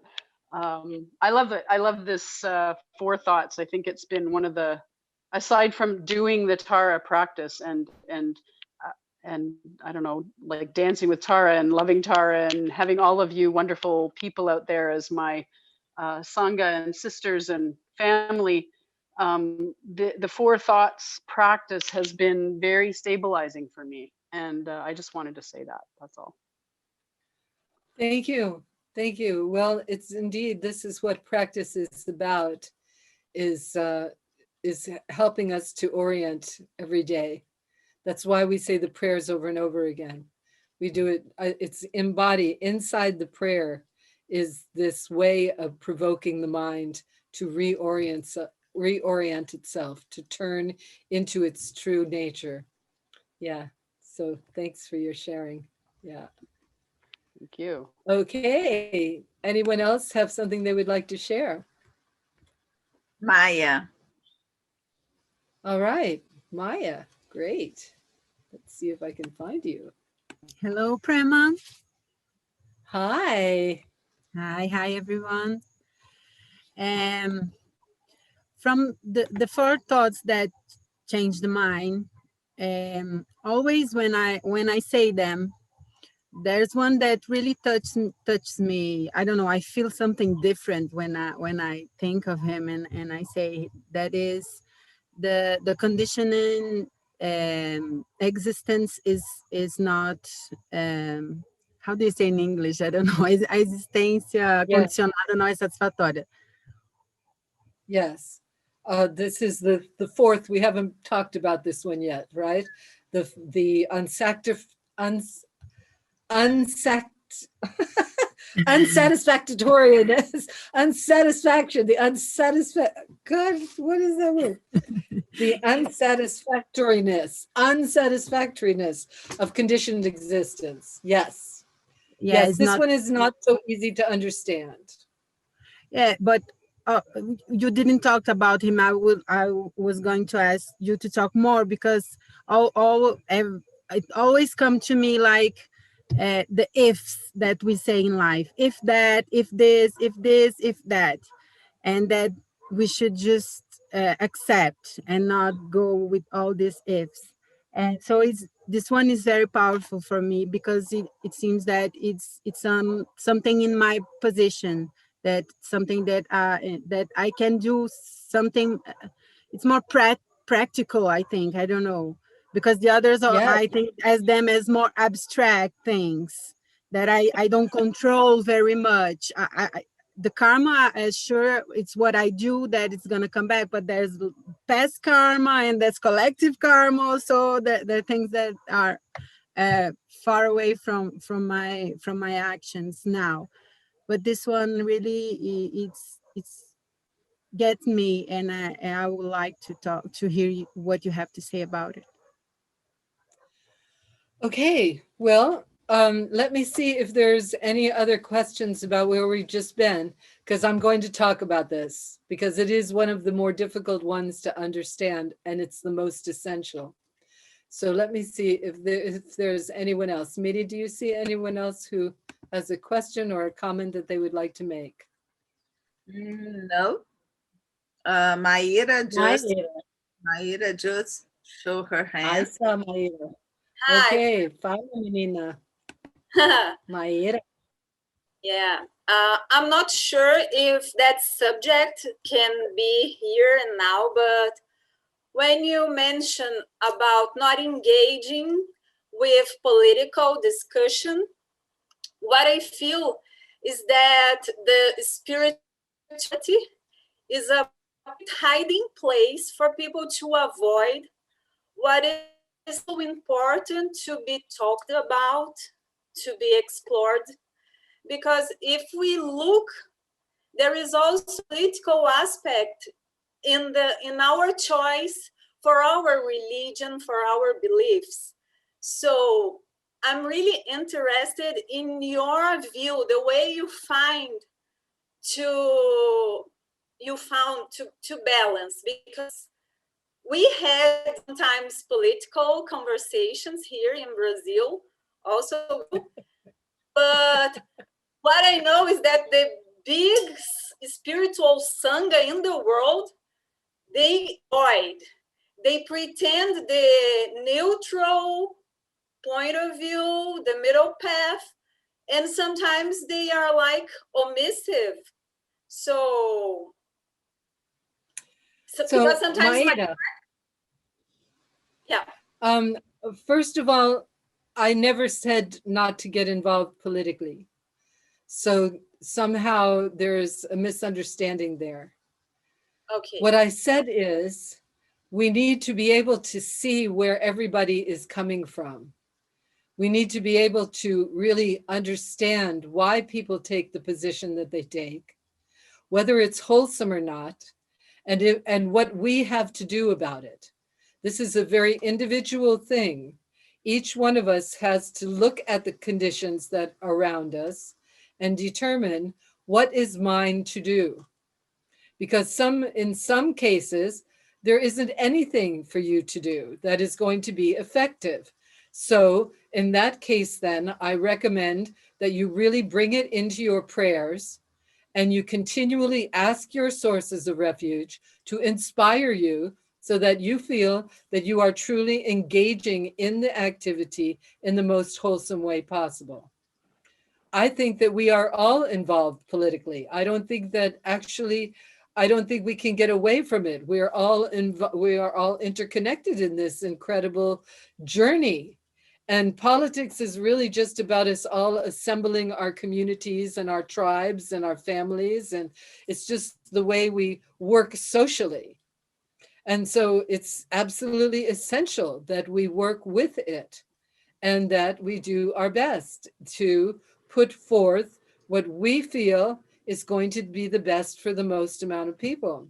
I love it. I love this four thoughts. I think it's been one of the, aside from doing the Tara practice and I don't know, like dancing with Tara and loving Tara and having all of you wonderful people out there as my Sangha and sisters and family. The four thoughts practice has been very stabilizing for me. And I just wanted to say that. That's all. Thank you. Thank you. Well, it's indeed, this is what practice is about, is helping us to orient every day. That's why we say the prayers over and over again. We do it, it's embodied inside the prayer is this way of provoking the mind to reorient itself, to turn into its true nature. Yeah. So thanks for your sharing. Yeah. Thank you. Okay. Anyone else have something they would like to share? Maya. All right. Maya, great. Let's see if I can find you. Hello, Prema. Hi. Hi, everyone. From the four thoughts that change the mind, always when I say them, there's one that really touches me. I don't know. I feel something different when I think of him, and I say that is the conditioning existence is not. How do you say in English? I don't know. A existência condicionada não é satisfatória. Yes. This is the fourth. We haven't talked about this one yet, right? The unsatisfactoriness, unsatisfaction, the God, what is that word? The unsatisfactoriness of conditioned existence. Yes. Yeah, Yes, this one is not so easy to understand. Yeah, but you didn't talk about him. I was going to ask you to talk more because it always comes to me like the ifs that we say in life. If that, if this, if that, and that we should just accept and not go with all these ifs. And so this one is very powerful for me because it seems that it's something in my position, that something that I can do something. It's more practical, I think. I don't know, because the others are, Yes. I think as them as more abstract things that I don't control very much. The karma is sure it's what I do that it's gonna come back, but there's past karma and there's collective karma. So there are things that are far away from my actions now. But this one really it's gets me, and I would like to hear what you have to say about it. Okay, well, let me see if there's any other questions about where we've just been, because I'm going to talk about this, because it is one of the more difficult ones to understand, and it's the most essential. So let me see if there's anyone else. Miri, do you see anyone else who has a question or a comment that they would like to make? No. Maíra just show her I hand. saw Maíra. Hi. Okay, fala, menina. Maíra. Yeah. I'm not sure if that subject can be here and now, but when you mention about not engaging with political discussion, what I feel is that the spirituality is a hiding place for people to avoid what is so important to be talked about, to be explored. Because if we look, there is also political aspect in our choice for our religion, for our beliefs. So I'm really interested in your view, the way you found to balance, because We had sometimes political conversations here in Brazil also, but what I know is that the big spiritual sangha in the world, they avoid. They pretend the neutral point of view, the middle path, and sometimes they are like omissive. So because sometimes Maida, yeah. First of all, I never said not to get involved politically. So somehow there's a misunderstanding there. Okay. What I said is we need to be able to see where everybody is coming from. We need to be able to really understand why people take the position that they take, whether it's wholesome or not, and what we have to do about it. This is a very individual thing. Each one of us has to look at the conditions that are around us and determine what is mine to do. Because in some cases, there isn't anything for you to do that is going to be effective. So in that case, then I recommend that you really bring it into your prayers and you continually ask your sources of refuge to inspire you so that you feel that you are truly engaging in the activity in the most wholesome way possible. I think that we are all involved politically. I don't think we can get away from it. We are all interconnected in this incredible journey. And politics is really just about us all assembling our communities and our tribes and our families. And it's just the way we work socially. And so it's absolutely essential that we work with it and that we do our best to put forth what we feel is going to be the best for the most amount of people.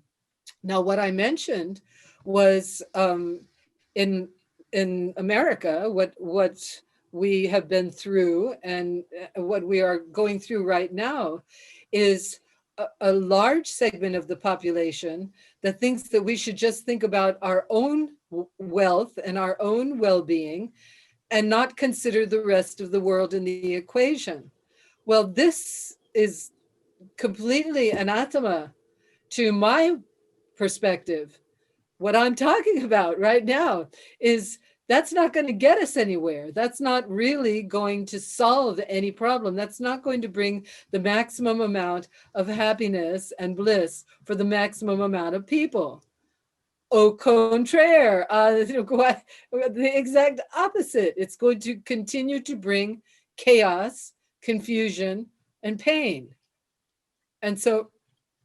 Now, what I mentioned was in America, what we have been through and what we are going through right now is a large segment of the population that thinks that we should just think about our own wealth and our own well-being and not consider the rest of the world in the equation. Well, this is completely anathema to my perspective. What I'm talking about right now is that's not going to get us anywhere. That's not really going to solve any problem. That's not going to bring the maximum amount of happiness and bliss for the maximum amount of people. Au contraire, the exact opposite. It's going to continue to bring chaos, confusion, and pain. And so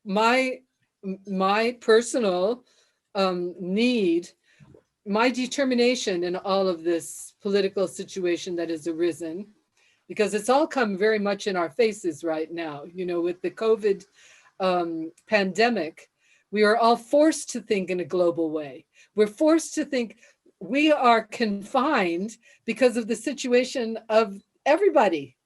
my personal need, my determination in all of this political situation that has arisen, because it's all come very much in our faces right now, with the COVID pandemic, we are all forced to think in a global way. We're forced to think we are confined because of the situation of everybody.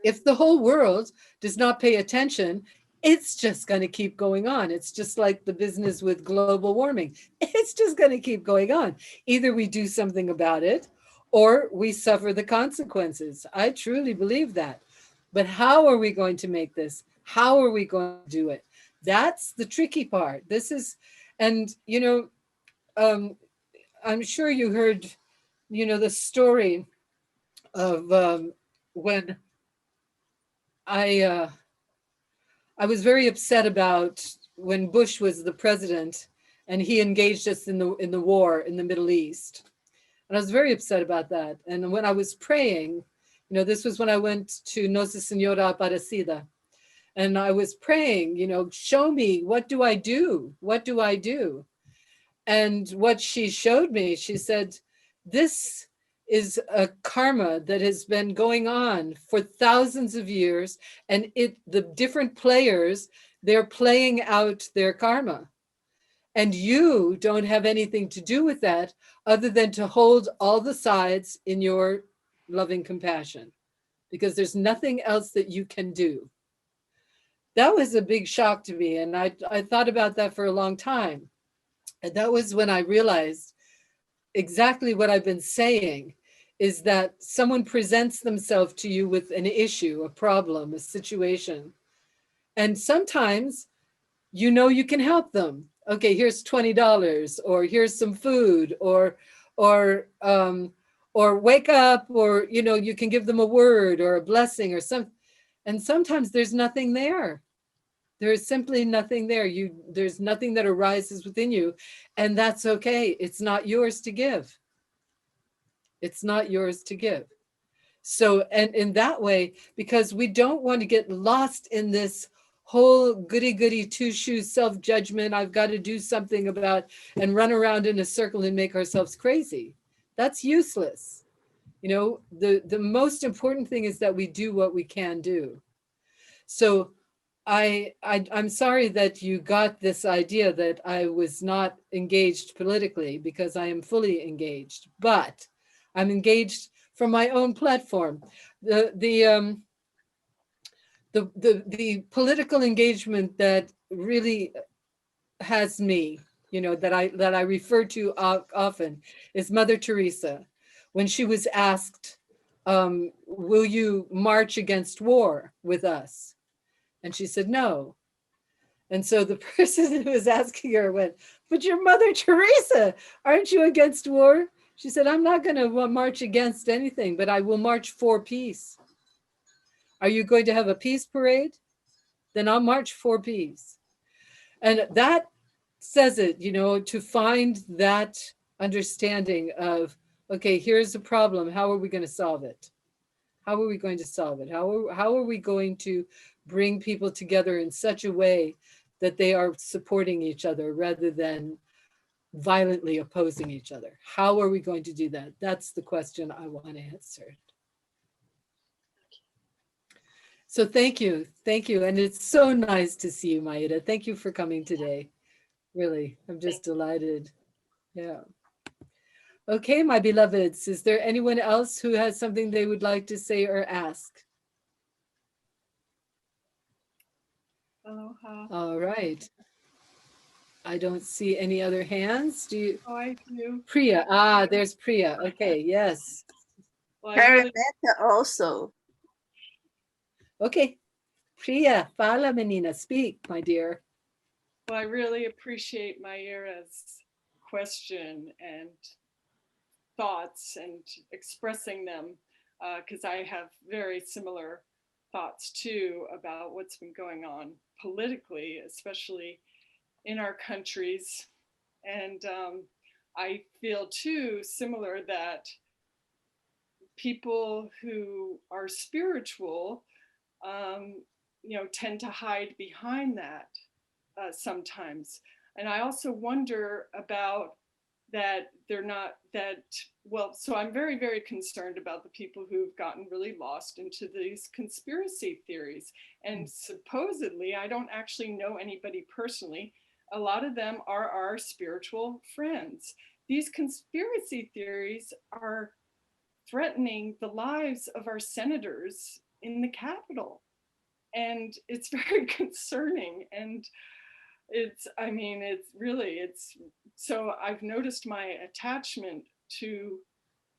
If the whole world does not pay attention, it's just going to keep going on. It's just like the business with global warming. It's just going to keep going on. Either we do something about it or we suffer the consequences. I truly believe that. But how are we going to make this? How are we going to do it? That's the tricky part. I'm sure you heard, the story of when I was very upset about when Bush was the president and he engaged us in the war in the Middle East. And I was very upset about that. And when I was praying, this was when I went to Nossa Senhora Aparecida. And I was praying, show me, what do I do? What do I do? And what she showed me, she said, this is a karma that has been going on for thousands of years. And the different players, they're playing out their karma. And you don't have anything to do with that other than to hold all the sides in your loving compassion, because there's nothing else that you can do. That was a big shock to me. And I thought about that for a long time. And that was when I realized exactly what I've been saying, is that someone presents themselves to you with an issue, a problem, a situation. And sometimes you know you can help them. Okay, here's $20, or here's some food, or wake up, or you can give them a word or a blessing or something. And sometimes there's nothing there. There's simply nothing there. There's nothing that arises within you, and that's okay. It's not yours to give. It's not yours to give. So, and in that way, because we don't want to get lost in this whole goody two-shoes self-judgment, I've got to do something about, and run around in a circle and make ourselves crazy. That's useless. The most important thing is that we do what we can do. So I'm sorry that you got this idea that I was not engaged politically, because I am fully engaged, but I'm engaged from my own platform. The political engagement that really has me, that I refer to often, is Mother Teresa. When she was asked, will you march against war with us? And she said, no. And so the person who was asking her went, but you're Mother Teresa, aren't you against war? She said, I'm not going to march against anything, but I will march for peace. Are you going to have a peace parade? Then I'll march for peace. And that says it, to find that understanding of, okay, here's the problem. How are we going to solve it? How are we going to solve it? How are we going to bring people together in such a way that they are supporting each other rather than violently opposing each other? How are we going to do that? That's the question I want answered. So thank you. And it's so nice to see you, Maida. Thank you for coming today. Really, I'm just delighted. Yeah. Okay, my beloveds, is there anyone else who has something they would like to say or ask? Aloha. All right. I don't see any other hands. Do you? Oh, I do. Priya. There's Priya. Okay, yes. Well, I really, Parameta also. Okay. Priya, fala menina, speak, my dear. well, I really appreciate Mayura's question and thoughts and expressing them, because I have very similar thoughts too about what's been going on politically, especially in our countries. And I feel too similar that people who are spiritual, tend to hide behind that sometimes. And I also wonder about that they're not that well. So I'm very, very concerned about the people who've gotten really lost into these conspiracy theories. And supposedly, I don't actually know anybody personally. A lot of them are our spiritual friends. These conspiracy theories are threatening the lives of our senators in the Capitol. And it's very concerning. And it's so I've noticed my attachment to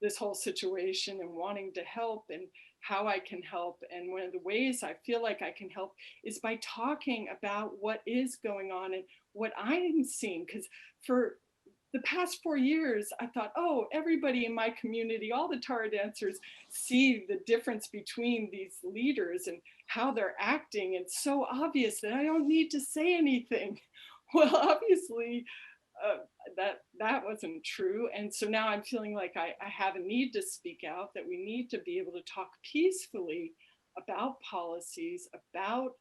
this whole situation and wanting to help and how I can help. And one of the ways I feel like I can help is by talking about what is going on and what I'm seeing. Because for the past 4 years, I thought, oh, everybody in my community, all the Tara dancers see the difference between these leaders and how they're acting. It's so obvious that I don't need to say anything. Well, obviously, that wasn't true. And so now I'm feeling like I have a need to speak out, that we need to be able to talk peacefully about policies, about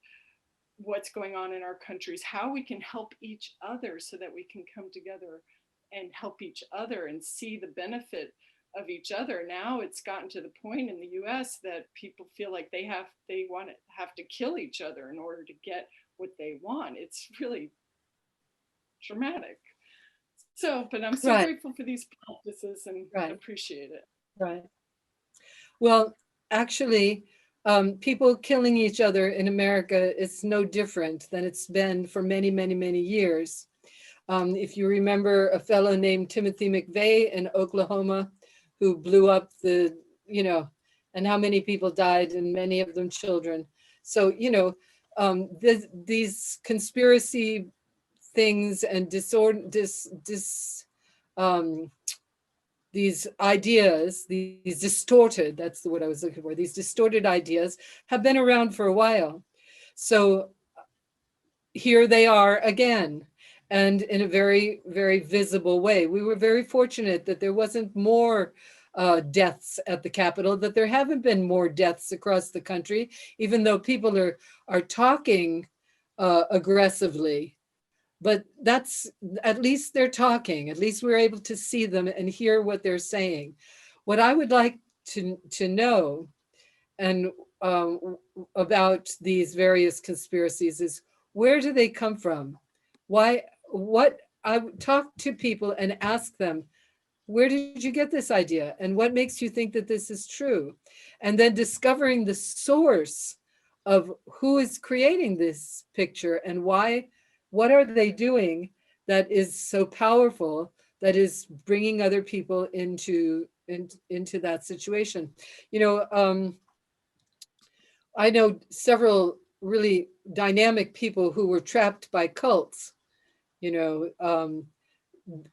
what's going on in our countries, how we can help each other so that we can come together and help each other and see the benefit of each other. Now it's gotten to the point in the US that people feel like they have to kill each other in order to get what they want. It's really dramatic. So, but I'm so grateful for these practices and appreciate it. Right. Well, actually, people killing each other in America is no different than it's been for many, many, many years. If you remember a fellow named Timothy McVeigh in Oklahoma, who blew up the, and how many people died, and many of them children. So, these conspiracy things and these ideas, these distorted, that's the word I was looking for, these distorted ideas have been around for a while. So here they are again, and in a very, very visible way. We were very fortunate that there wasn't more deaths at the Capitol, that there haven't been more deaths across the country, even though people are talking aggressively. But that's, at least they're talking, at least we're able to see them and hear what they're saying. What I would like to know and about these various conspiracies is, where do they come from? Why, what, I would talk to people and ask them, where did you get this idea? And what makes you think that this is true? And then discovering the source of who is creating this picture and why, what are they doing that is so powerful, that is bringing other people into that situation. I know several really dynamic people who were trapped by cults.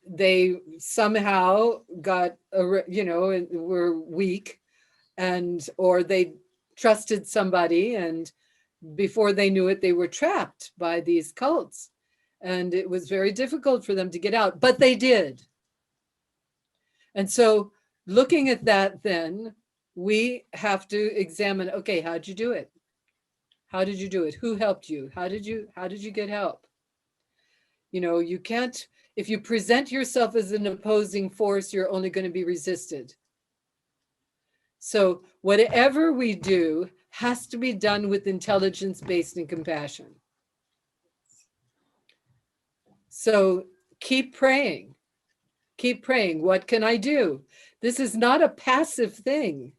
They somehow got, were weak, or they trusted somebody, and before they knew it, they were trapped by these cults. And it was very difficult for them to get out, but they did. And so looking at that, then we have to examine, okay, how'd you do it? How did you do it? Who helped you? How did you get help? You can't, if you present yourself as an opposing force, you're only going to be resisted. So whatever we do has to be done with intelligence based in compassion. So keep praying. Keep praying. What can I do? This is not a passive thing.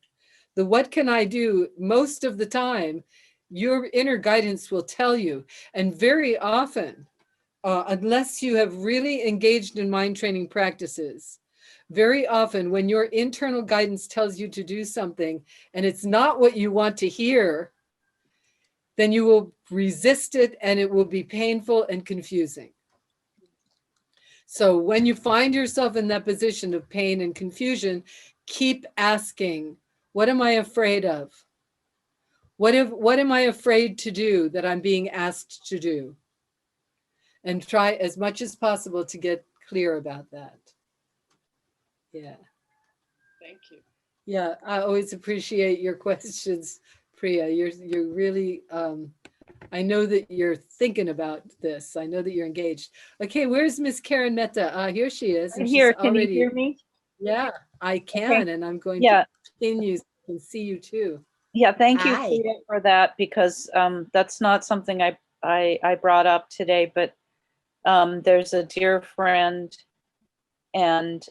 The what can I do, most of the time, your inner guidance will tell you. And very often, unless you have really engaged in mind training practices, very often when your internal guidance tells you to do something and it's not what you want to hear, then you will resist it and it will be painful and confusing. So when you find yourself in that position of pain and confusion, keep asking, what am I afraid of? What am I afraid to do that I'm being asked to do? And try as much as possible to get clear about that. Yeah. Thank you. Yeah, I always appreciate your questions, Priya. You're really, I know that you're thinking about this. I know that you're engaged. Okay, where's Miss Karen Mehta? Here she is. I'm here. Can you hear me? Yeah, I can, Okay. and I'm going Yeah. to continue so I can see you too. Yeah. Thank you, Hi. Priya, for that, because that's not something I brought up today, but there's a dear friend and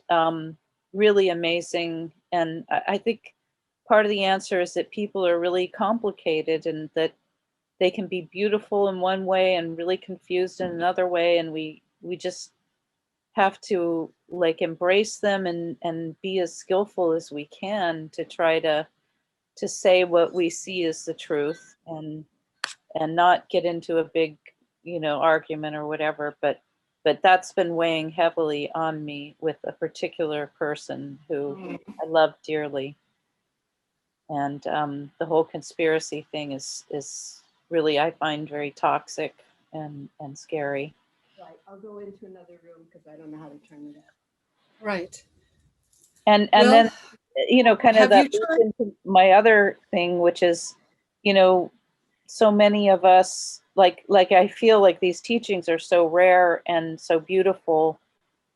really amazing. And I think part of the answer is that people are really complicated and that they can be beautiful in one way and really confused in another way. And we just have to like embrace them and be as skillful as we can to try to say what we see as the truth and not get into a big argument or whatever, but that's been weighing heavily on me with a particular person who I love dearly. And the whole conspiracy thing is really, I find, very toxic and scary. Right, I'll go into another room because I don't know how to turn it off. Right. And Well, then, kind of have that you leads tried? into my other thing, which is, so many of us, like I feel like these teachings are so rare and so beautiful,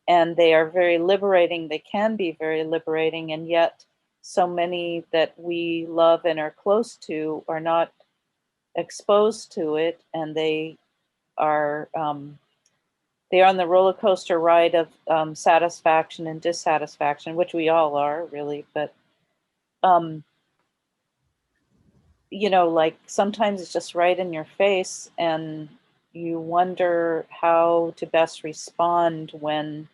and they are very liberating. They can be very liberating, and yet so many that we love and are close to are not exposed to it, and they are they're on the roller coaster ride of satisfaction and dissatisfaction, which we all are, really. But like sometimes it's just right in your face, and you wonder how to best respond when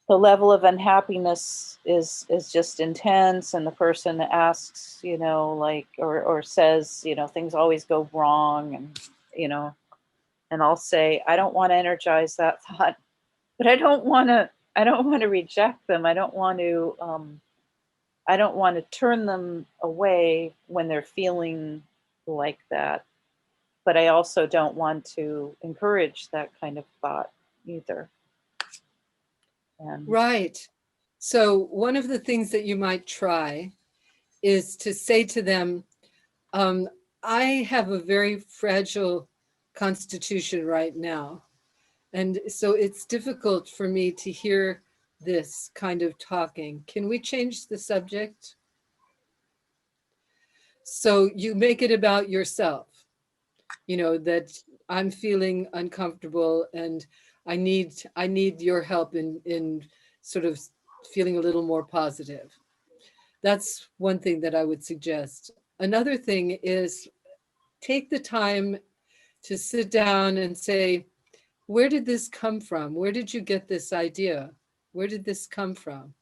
the level of unhappiness is just intense, and the person asks, you know, like, or says, you know, things always go wrong, and, you know, and I'll say, I don't want to energize that thought, but I don't want to reject them. I don't want to turn them away when they're feeling like that. But I also don't want to encourage that kind of thought either. And Right. So one of the things that you might try is to say to them, I have a very fragile constitution right now. And so it's difficult for me to hear this kind of talking. Can we change the subject? So you make it about yourself, you know, that I'm feeling uncomfortable and I need your help in sort of feeling a little more positive. That's one thing that I would suggest. Another thing is take the time to sit down and say, where did this come from? Where did you get this idea? Where did this come from?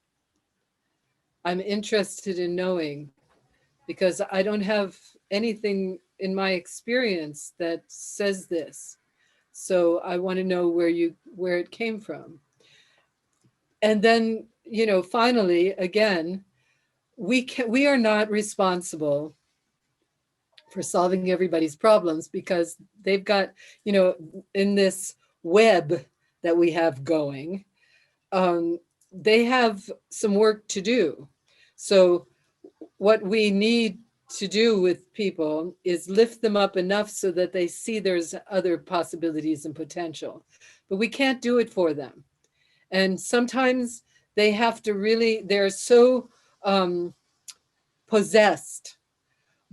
I'm interested in knowing, because I don't have anything in my experience that says this. So I want to know where it came from. And then, you know, finally, again, we are not responsible for solving everybody's problems, because they've got, you know, in this web that we have going, they have some work to do. So what we need to do with people is lift them up enough so that they see there's other possibilities and potential, but we can't do it for them. And sometimes they have to really, they're so possessed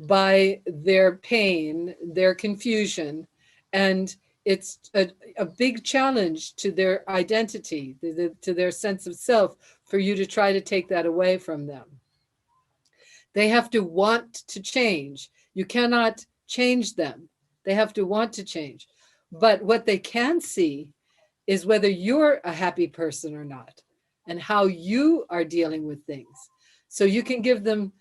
by their pain, their confusion, and it's a big challenge to their identity, to their sense of self, for you to try to take that away from them. They have to want to change. You cannot change them. They have to want to change. But what they can see is whether you're a happy person or not, and how you are dealing with things. So you can give them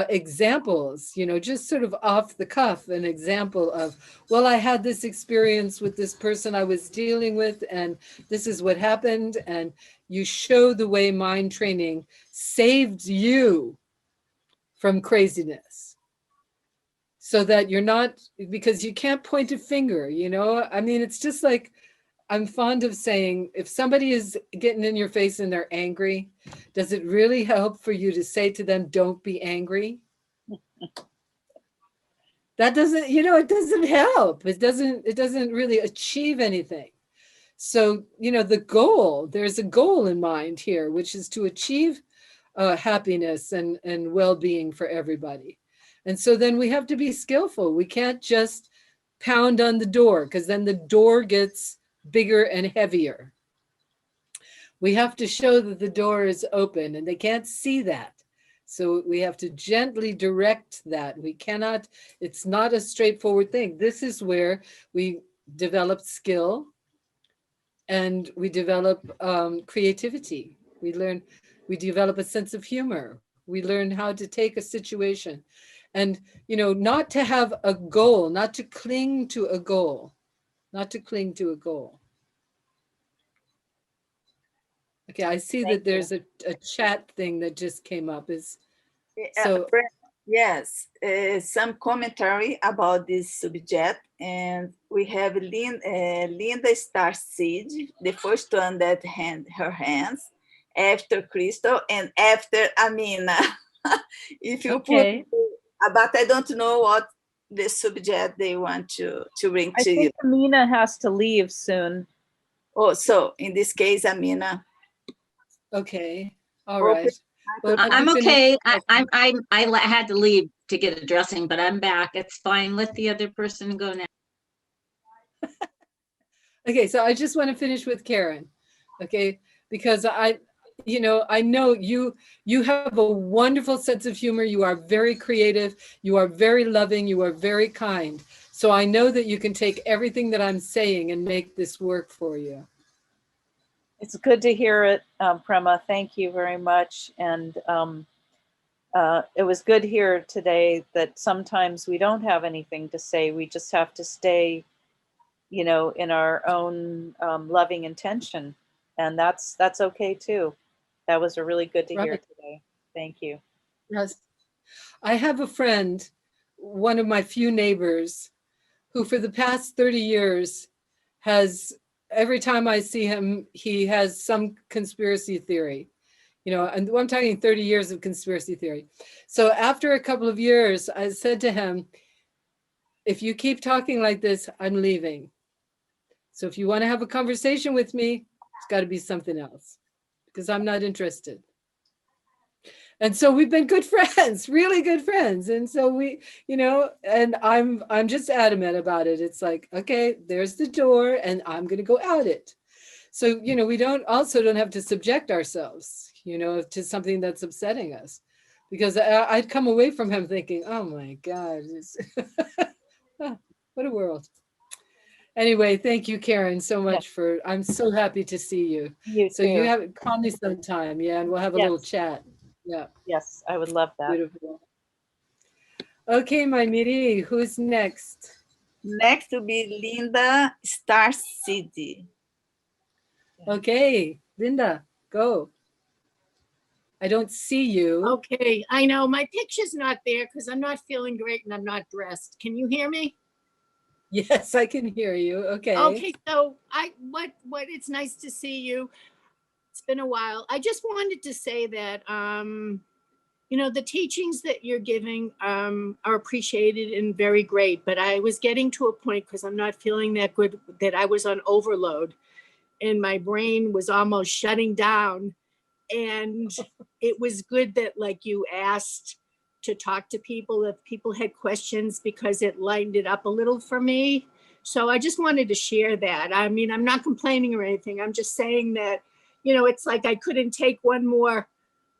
examples, you know, just sort of off the cuff, an example of, well, I had this experience with this person I was dealing with, and this is what happened. And you show the way mind training saved you from craziness, so that you're not, because you can't point a finger, you know, I mean, it's just like, I'm fond of saying, if somebody is getting in your face and they're angry, does it really help for you to say to them, don't be angry? That doesn't, you know, it doesn't help. It doesn't really achieve anything. So, you know, there's a goal in mind here, which is to achieve happiness and well-being for everybody. And so then we have to be skillful. We can't just pound on the door, because then the door gets bigger and heavier. We have to show that the door is open, and they can't see that. So we have to gently direct that. We cannot, it's not a straightforward thing. This is where we develop skill and we develop creativity. We develop a sense of humor. We learn how to take a situation and, you know, not to have a goal, not to cling to a goal, not to cling to a goal. Okay, I see that there's a chat thing that just came up. So Yes, some commentary about this subject, and we have Linda Starseed, the first one that had her hands, after Crystal, and after Amina. If you okay. put, but I don't know what the subject they want to bring I to you. think Amina has to leave soon. Oh, so in this case, Amina. okay, all right. But I'm we okay. finish- I had to leave to get a dressing, but I'm back. It's fine. Let the other person go now. Okay, so I just want to finish with Karen, okay? Because you know, I know you have a wonderful sense of humor. You are very creative. You are very loving. You are very kind. So I know that you can take everything that I'm saying and make this work for you. It's good to hear it, Prema. Thank you very much. And it was good here today that sometimes we don't have anything to say. We just have to stay, you know, in our own loving intention. And that's okay too. That was a really good to hear Right. today. Thank you. Yes. I have a friend, one of my few neighbors, who for the past 30 years has, every time I see him, he has some conspiracy theory. You know, and I'm talking 30 years of conspiracy theory. So after a couple of years, I said to him, if you keep talking like this, I'm leaving. So if you want to have a conversation with me, it's got to be something else, because I'm not interested. And so we've been good friends, really good friends. And so we, you know, and I'm just adamant about it. It's like, okay, there's the door and I'm going to go out it. So, you know, we don't have to subject ourselves, you know, to something that's upsetting us, because I'd come away from him thinking, oh my God, what a world. Anyway, thank you, Karen, so much for, I'm so happy to see you. You So too. you have, call me sometime, yeah, and we'll have a little chat. Yeah. Yes, I would love that. Beautiful. Okay, my Miri, who's next? Next will be Linda Star City. Okay, Linda, go. I don't see you. Okay, I know my picture's not there because I'm not feeling great and I'm not dressed. Can you hear me? Yes, I can hear you. Okay. Okay, so what it's nice to see you. It's been a while. I just wanted to say that you know, the teachings that you're giving are appreciated and very great, but I was getting to a point, because I'm not feeling that good, that I was on overload and my brain was almost shutting down. And it was good that, like, you asked to talk to people if people had questions, because it lightened it up a little for me. So I just wanted to share that. I mean, I'm not complaining or anything. I'm just saying that, you know, it's like I couldn't take one more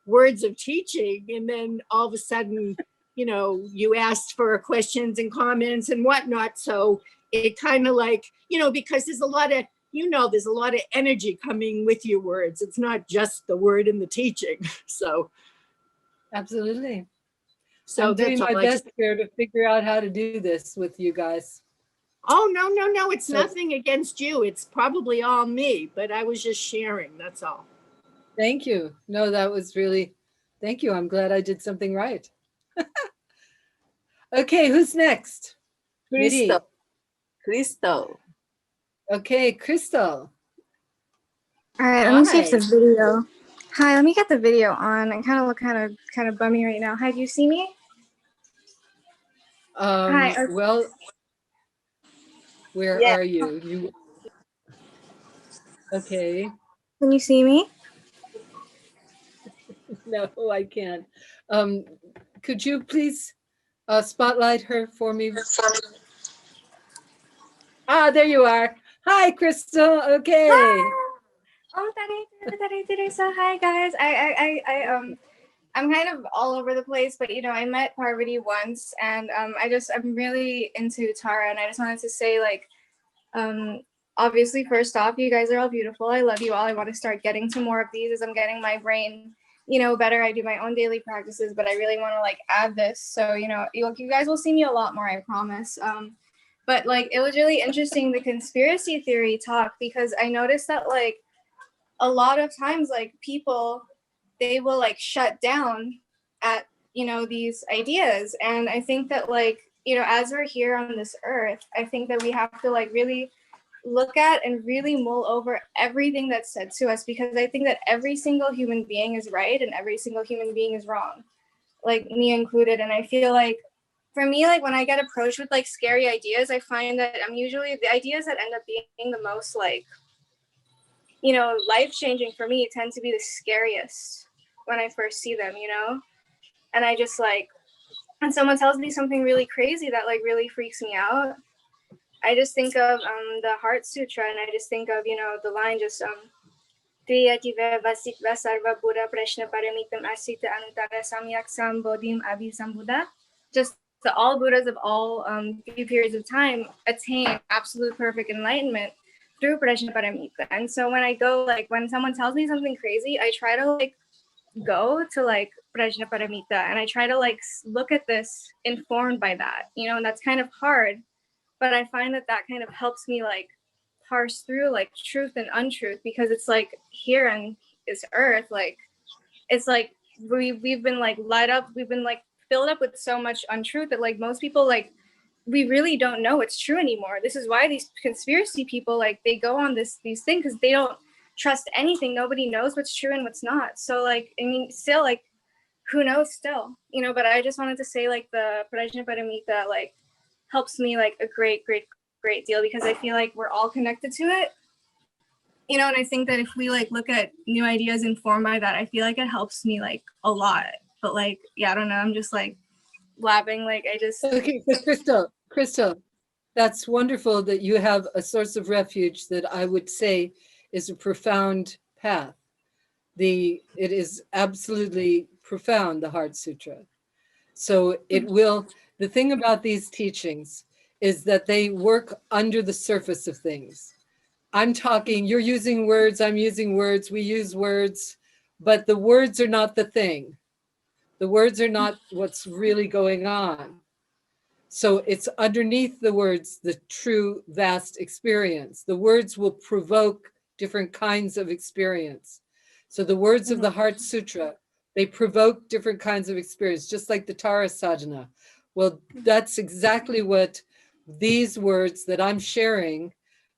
words of teaching and then all of a sudden, you know, you asked for questions and comments and whatnot. So it kind of like, you know, because there's a lot of, you know, there's a lot of energy coming with your words. It's not just the word in the teaching. So absolutely. So I'm doing that's my all. best here to figure out how to do this with you guys. Oh, no. It's nothing against you. It's probably all me, but I was just sharing. That's all. Thank you. No, that was really, thank you. I'm glad I did something right. Okay, who's next? Crystal. Miri. Crystal. Okay, Crystal. All right, let me see if the video. Hi, let me get the video on. I kind of look kind of bummy right now. Hi, do you see me? Hi. Okay. Well, where are you? You. Okay. Can you see me? No, I can't. Could you please spotlight her for me? Ah, there you are. Hi, Crystal. Okay. Hi. Oh, today. So hi, guys. I'm kind of all over the place, but you know, I met Parvati once, and I'm really into Tara, and I just wanted to say, like, obviously, first off, you guys are all beautiful. I love you all. I want to start getting to more of these as I'm getting my brain, you know, better. I do my own daily practices, but I really want to like add this. So, you know, you guys will see me a lot more, I promise. But like, it was really interesting, the conspiracy theory talk, because I noticed that like a lot of times, like people, they will like shut down at, you know, these ideas. And I think that like, you know, as we're here on this earth, I think that we have to like really look at and really mull over everything that's said to us, because I think that every single human being is right and every single human being is wrong, like me included. And I feel like for me, like when I get approached with like scary ideas, I find that I'm usually the ideas that end up being the most like, you know, life-changing for me tend to be the scariest when I first see them, you know? And I just like, when someone tells me something really crazy that like really freaks me out, I just think of the Heart Sutra, and I just think of, you know, the line just Triyativa Vasitva Sarva Buddha Prashna Paramitam Asita Anutara Samyak Sambodhim Abhi Sambuddha. Just So all Buddhas of all few periods of time attain absolute perfect enlightenment through Prajnaparamita. And so when I go, like when someone tells me something crazy, I try to like go to like Prajnaparamita and I try to like look at this informed by that, you know, and that's kind of hard, but I find that that kind of helps me like parse through like truth and untruth, because it's like here on this earth, like it's like we've been like light up, we've been like filled up with so much untruth that like most people like we really don't know it's true anymore. This is why these conspiracy people like they go on these things, because they don't trust anything. Nobody knows what's true and what's not. So like I mean still like who knows still, you know, but I just wanted to say like the Prajnaparamita like helps me like a great deal, because I feel like we're all connected to it, you know, and I think that if we like look at new ideas informed by that, I feel like it helps me like a lot. But like, yeah, I don't know, I'm just like blabbing, like I just Okay, so Crystal, that's wonderful that you have a source of refuge that I would say is a profound path. It is absolutely profound, the Heart Sutra. So it will, the thing about these teachings is that they work under the surface of things. I'm talking, you're using words, I'm using words, we use words, but the words are not the thing. The words are not what's really going on. So it's underneath the words, the true vast experience. The words will provoke different kinds of experience. So the words of the Heart Sutra, they provoke different kinds of experience, just like the Tara Sadhana. Well, that's exactly what these words that I'm sharing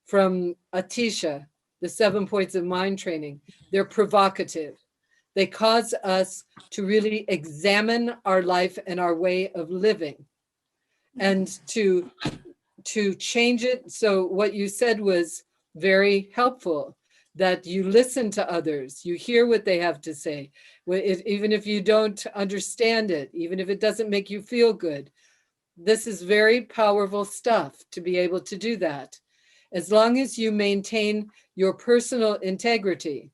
from Atisha, the 7 points of mind training, they're provocative. They cause us to really examine our life and our way of living and to change it. So what you said was very helpful, that you listen to others, you hear what they have to say, even if you don't understand it, even if it doesn't make you feel good. This is very powerful stuff to be able to do that, as long as you maintain your personal integrity.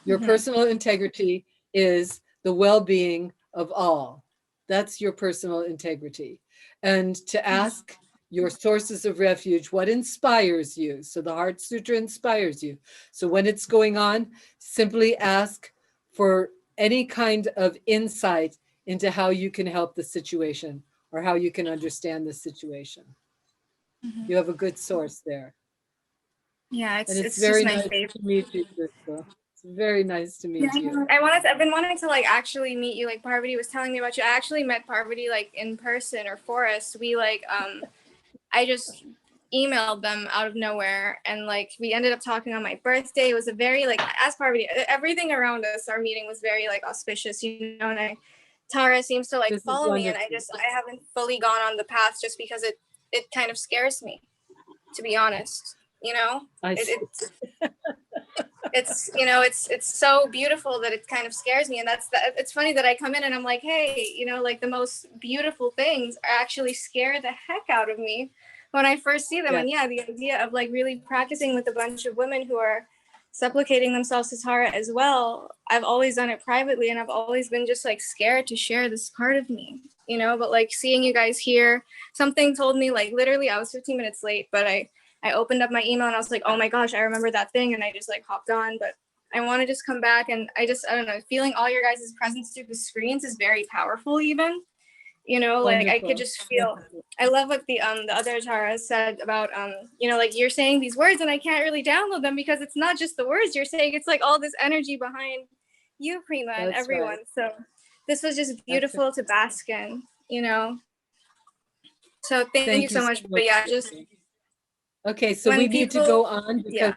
Your personal integrity is the well-being of all. That's your personal integrity. And to ask your sources of refuge, what inspires you? So the Heart Sutra inspires you. So when it's going on, simply ask for any kind of insight into how you can help the situation or how you can understand the situation. You have a good source there. yeah, And it's it's very just my nice favorite. to meet you, Crystal. It's very nice to meet you. I've been wanting to like actually meet you, like Parvati was telling me about you. I actually met Parvati like in person or Forrest. We like I just emailed them out of nowhere, and like we ended up talking on my birthday. It was a very like, as Parvati, everything around us, our meeting was very like auspicious, you know, and Tara seems to like follow me, and I haven't fully gone on the path just because it kind of scares me, to be honest, you know. It's you know, it's so beautiful that it kind of scares me, and it's funny that I come in and I'm like, hey, you know, like the most beautiful things actually scare the heck out of me when I first see them. And yeah, the idea of like really practicing with a bunch of women who are supplicating themselves to Tara as well, I've always done it privately, and I've always been just like scared to share this part of me, you know. But like seeing you guys here, something told me, like literally I was 15 minutes late, but I opened up my email and I was like, oh my gosh, I remember that thing. And I just like hopped on, but I want to just come back. And I don't know, feeling all your guys' presence through the screens is very powerful even, you know, like wonderful. I could just feel, I love what the other Tara said about, you know, like you're saying these words and I can't really download them because it's not just the words you're saying, it's like all this energy behind you, Prema, and everyone. Right. So this was just beautiful to bask in, you know. So thank you so much. But yeah, just okay, so we need to go on because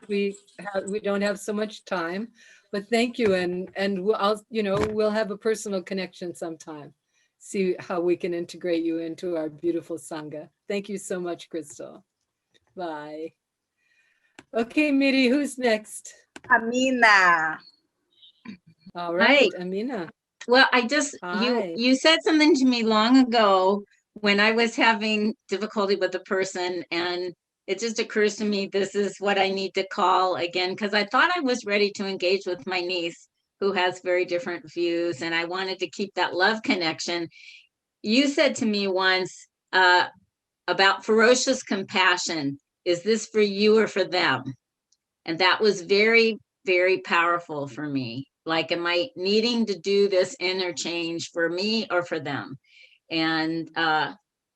we don't have so much time, but thank you, and we'll have a personal connection sometime. See how we can integrate you into our beautiful sangha. Thank you so much, Crystal. Bye. Okay, Miri, who's next? Amina. All right, hi. Amina. Well, you said something to me long ago when I was having difficulty with a person, and it just occurs to me, this is what I need to call again, because I thought I was ready to engage with my niece who has very different views, and I wanted to keep that love connection. you said to me once about ferocious compassion. Is this for you or for them? And that was very, very powerful for me. Like, am I needing to do this interchange for me or for them? And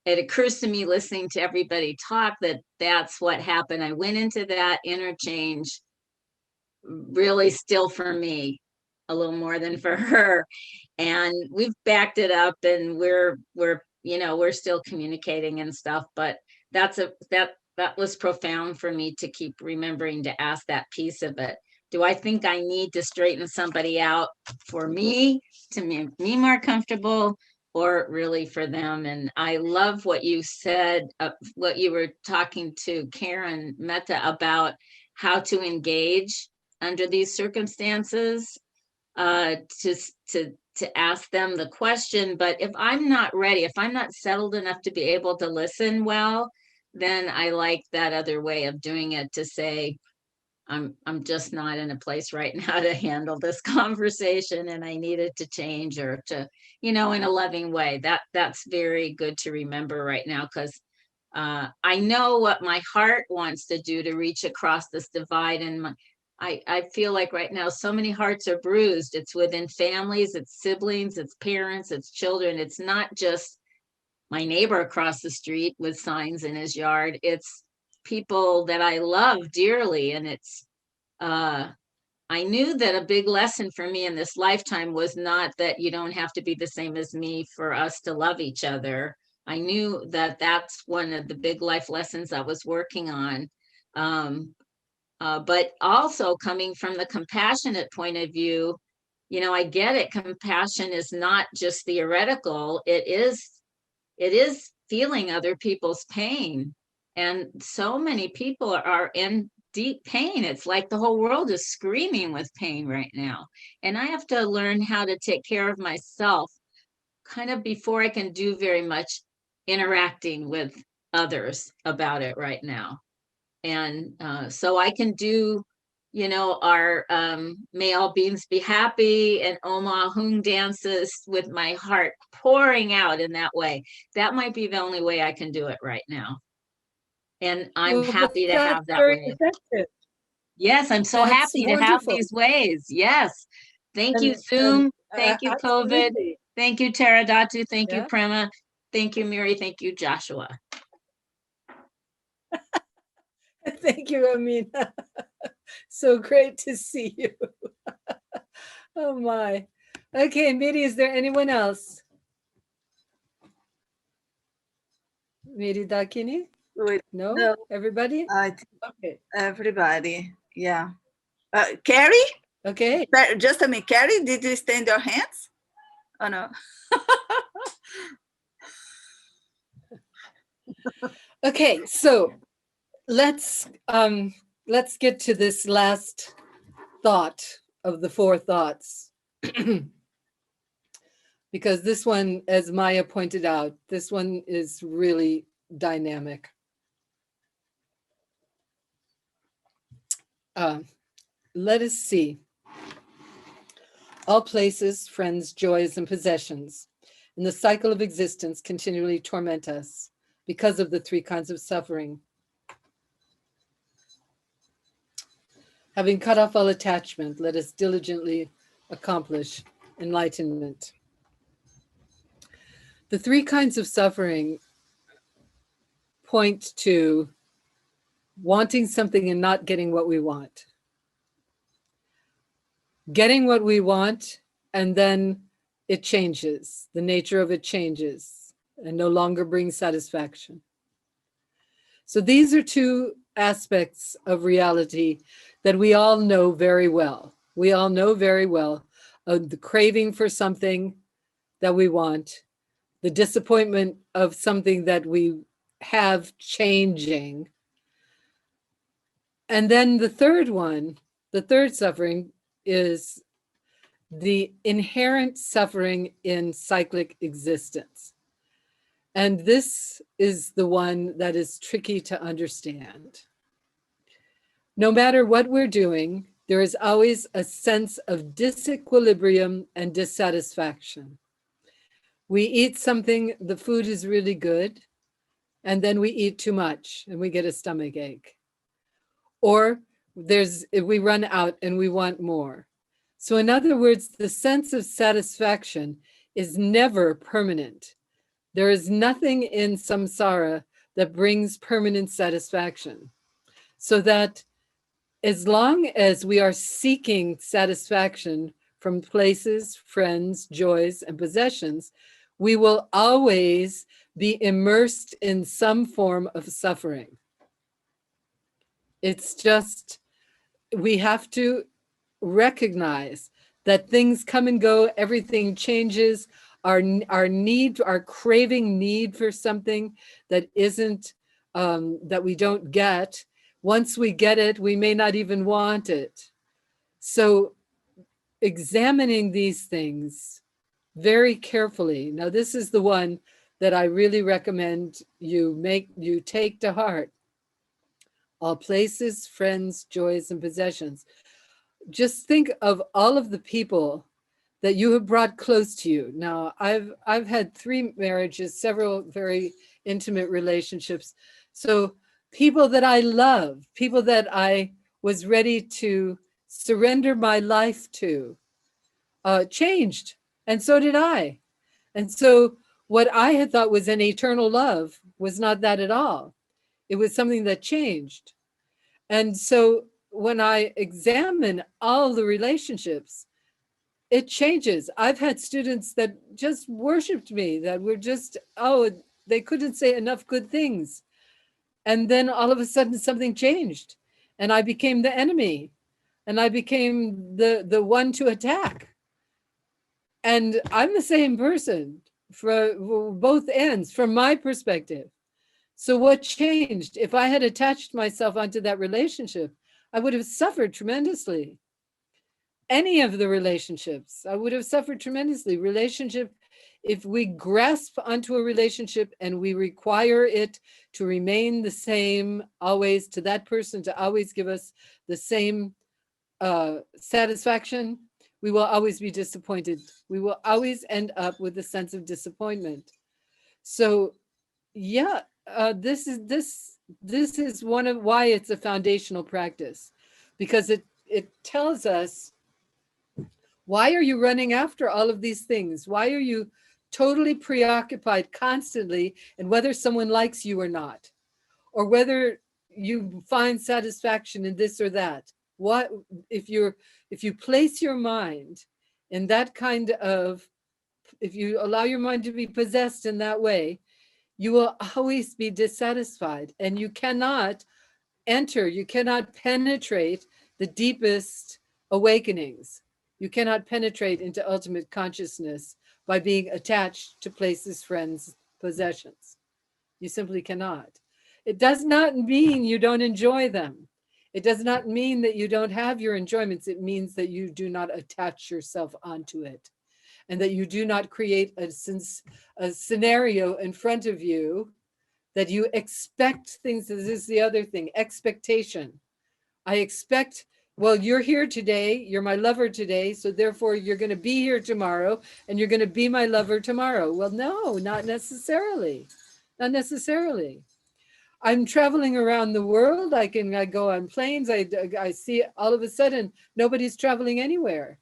it occurs to me listening to everybody talk that that's what happened. I went into that interchange really still for me, a little more than for her. And we've backed it up, and we're still communicating and stuff, but that was profound for me to keep remembering to ask that piece of it. Do I think I need to straighten somebody out for me to make me more comfortable, or really for them? And I love what you said, what you were talking to Karen Mehta about, how to engage under these circumstances, to ask them the question. But if I'm not ready, if I'm not settled enough to be able to listen well, then I like that other way of doing it, to say, I'm just not in a place right now to handle this conversation, and I need it to change, or to, in a loving way. That's very good to remember right now, because I know what my heart wants to do to reach across this divide. And I feel like right now so many hearts are bruised. It's within families, it's siblings, it's parents, it's children. It's not just my neighbor across the street with signs in his yard. It's people that I love dearly. And it's, I knew that a big lesson for me in this lifetime was not that you don't have to be the same as me for us to love each other. I knew that that's one of the big life lessons I was working on. But also coming from the compassionate point of view, I get it. Compassion is not just theoretical. It is feeling other people's pain. And so many people are in deep pain. It's like the whole world is screaming with pain right now. And I have to learn how to take care of myself kind of before I can do very much interacting with others about it right now. And so I can do, our May All Beings Be Happy and Oma Hung dances with my heart pouring out in that way. That might be the only way I can do it right now. And I'm happy to have that way. Effective. Yes, I'm so That's happy wonderful. to have these ways. Yes. Thank you, Zoom. Thank you, COVID. Absolutely. Thank you, Taradatu. Thank you, Yeah. Prema. Thank you, Miri. Thank you, Joshua. Thank you, Amina. So great to see you. Oh my. Okay, Miri, is there anyone else? Miri Dakini? Wait, No? no. Everybody? I think Okay. everybody. Yeah. Carrie? Okay. Just a minute. Carrie, did you extend your hands? Oh, no. Okay, so let's get to this last thought of the four thoughts. Because this one, as Maya pointed out, this one is really dynamic. Let us see. All places, friends, joys, and possessions in the cycle of existence continually torment us because of the three kinds of suffering. Having cut off all attachment, let us diligently accomplish enlightenment. The three kinds of suffering point to wanting something and not getting what we want. Getting what we want, and then it changes. The nature of it changes and no longer brings satisfaction. So these are two aspects of reality that we all know very well. We all know very well the craving for something that we want, the disappointment of something that we have changing. And then the third one, the third suffering, is the inherent suffering in cyclic existence. And this is the one that is tricky to understand. No matter what we're doing, there is always a sense of disequilibrium and dissatisfaction. We eat something, the food is really good, and then we eat too much and we get a stomach ache. Or we run out and we want more. So in other words, the sense of satisfaction is never permanent. There is nothing in samsara that brings permanent satisfaction. So that as long as we are seeking satisfaction from places, friends, joys, and possessions, we will always be immersed in some form of suffering. It's just, we have to recognize that things come and go, everything changes. Our craving need for something that isn't, that we don't get. Once we get it, we may not even want it. So examining these things very carefully. Now, this is the one that I really recommend you take to heart. All places, friends, joys, and possessions. Just think of all of the people that you have brought close to you. Now, I've had 3 marriages, several very intimate relationships. So people that I love, people that I was ready to surrender my life to, changed, and so did I. And so what I had thought was an eternal love was not that at all. It was something that changed. And so when I examine all the relationships, it changes. I've had students that just worshiped me, that were just, they couldn't say enough good things. And then all of a sudden something changed and I became the enemy and I became the one to attack. And I'm the same person for both ends, from my perspective. So what changed? If I had attached myself onto that relationship, I would have suffered tremendously. Any of the relationships, I would have suffered tremendously. Relationship, if we grasp onto a relationship and we require it to remain the same always, to that person to always give us the same satisfaction, we will always be disappointed. We will always end up with a sense of disappointment. So yeah, this is one of why it's a foundational practice, because it tells us, why are you running after all of these things? Why are you totally preoccupied constantly in whether someone likes you or not, or whether you find satisfaction in this or that? What if you place your mind in that kind of, if you allow your mind to be possessed in that way, you will always be dissatisfied, and you cannot penetrate the deepest awakenings. You cannot penetrate into ultimate consciousness by being attached to places, friends, possessions. You simply cannot. It does not mean you don't enjoy them. It does not mean that you don't have your enjoyments. It means that you do not attach yourself onto it, and that you do not create a scenario in front of you that you expect things. This is the other thing, expectation. I expect, well, you're here today, you're my lover today, so therefore you're going to be here tomorrow and you're going to be my lover tomorrow. Well, no, not necessarily. Not necessarily. I'm traveling around the world. I go on planes. I see all of a sudden nobody's traveling anywhere.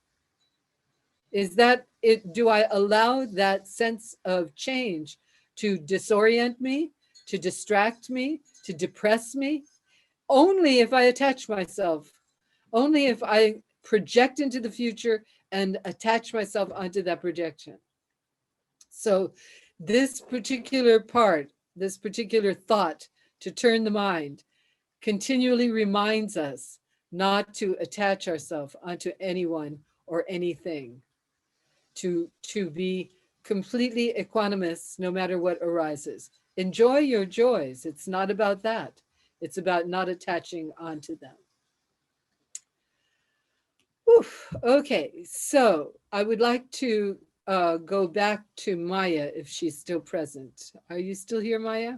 Is that it? Do I allow that sense of change to disorient me, to distract me, to depress me? Only if I attach myself, only if I project into the future and attach myself onto that projection. So this particular part, this particular thought to turn the mind, continually reminds us not to attach ourselves onto anyone or anything, to be completely equanimous no matter what arises. Enjoy your joys. It's not about that. It's about not attaching onto them. Oof. Okay, so I would like to go back to Maya if she's still present. Are you still here, Maya?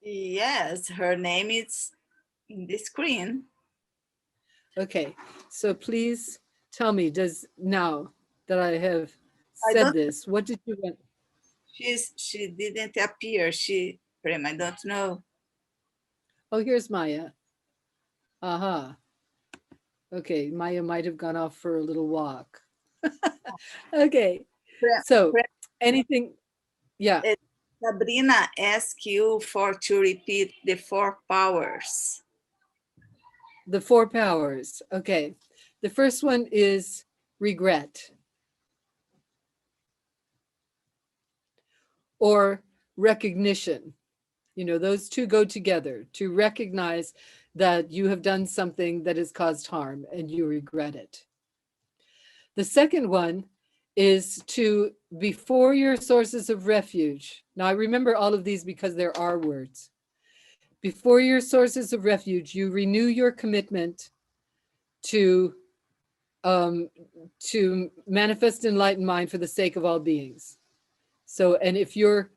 Yes, her name is in the screen. Okay, so please tell me, now that I have said this. What did you want? She didn't appear. Prema, I don't know. Oh, here's Maya. Aha. Okay, Maya might have gone off for a little walk. Okay, so anything, yeah. Sabrina asked you to repeat the 4 powers. The 4 powers, okay. The first one is regret. Or recognition. You know, those two go together, to recognize that you have done something that has caused harm and you regret it. The second one is to, before your sources of refuge. Now I remember all of these because there are words. Before your sources of refuge, you renew your commitment to manifest enlightened mind for the sake of all beings. So, and if your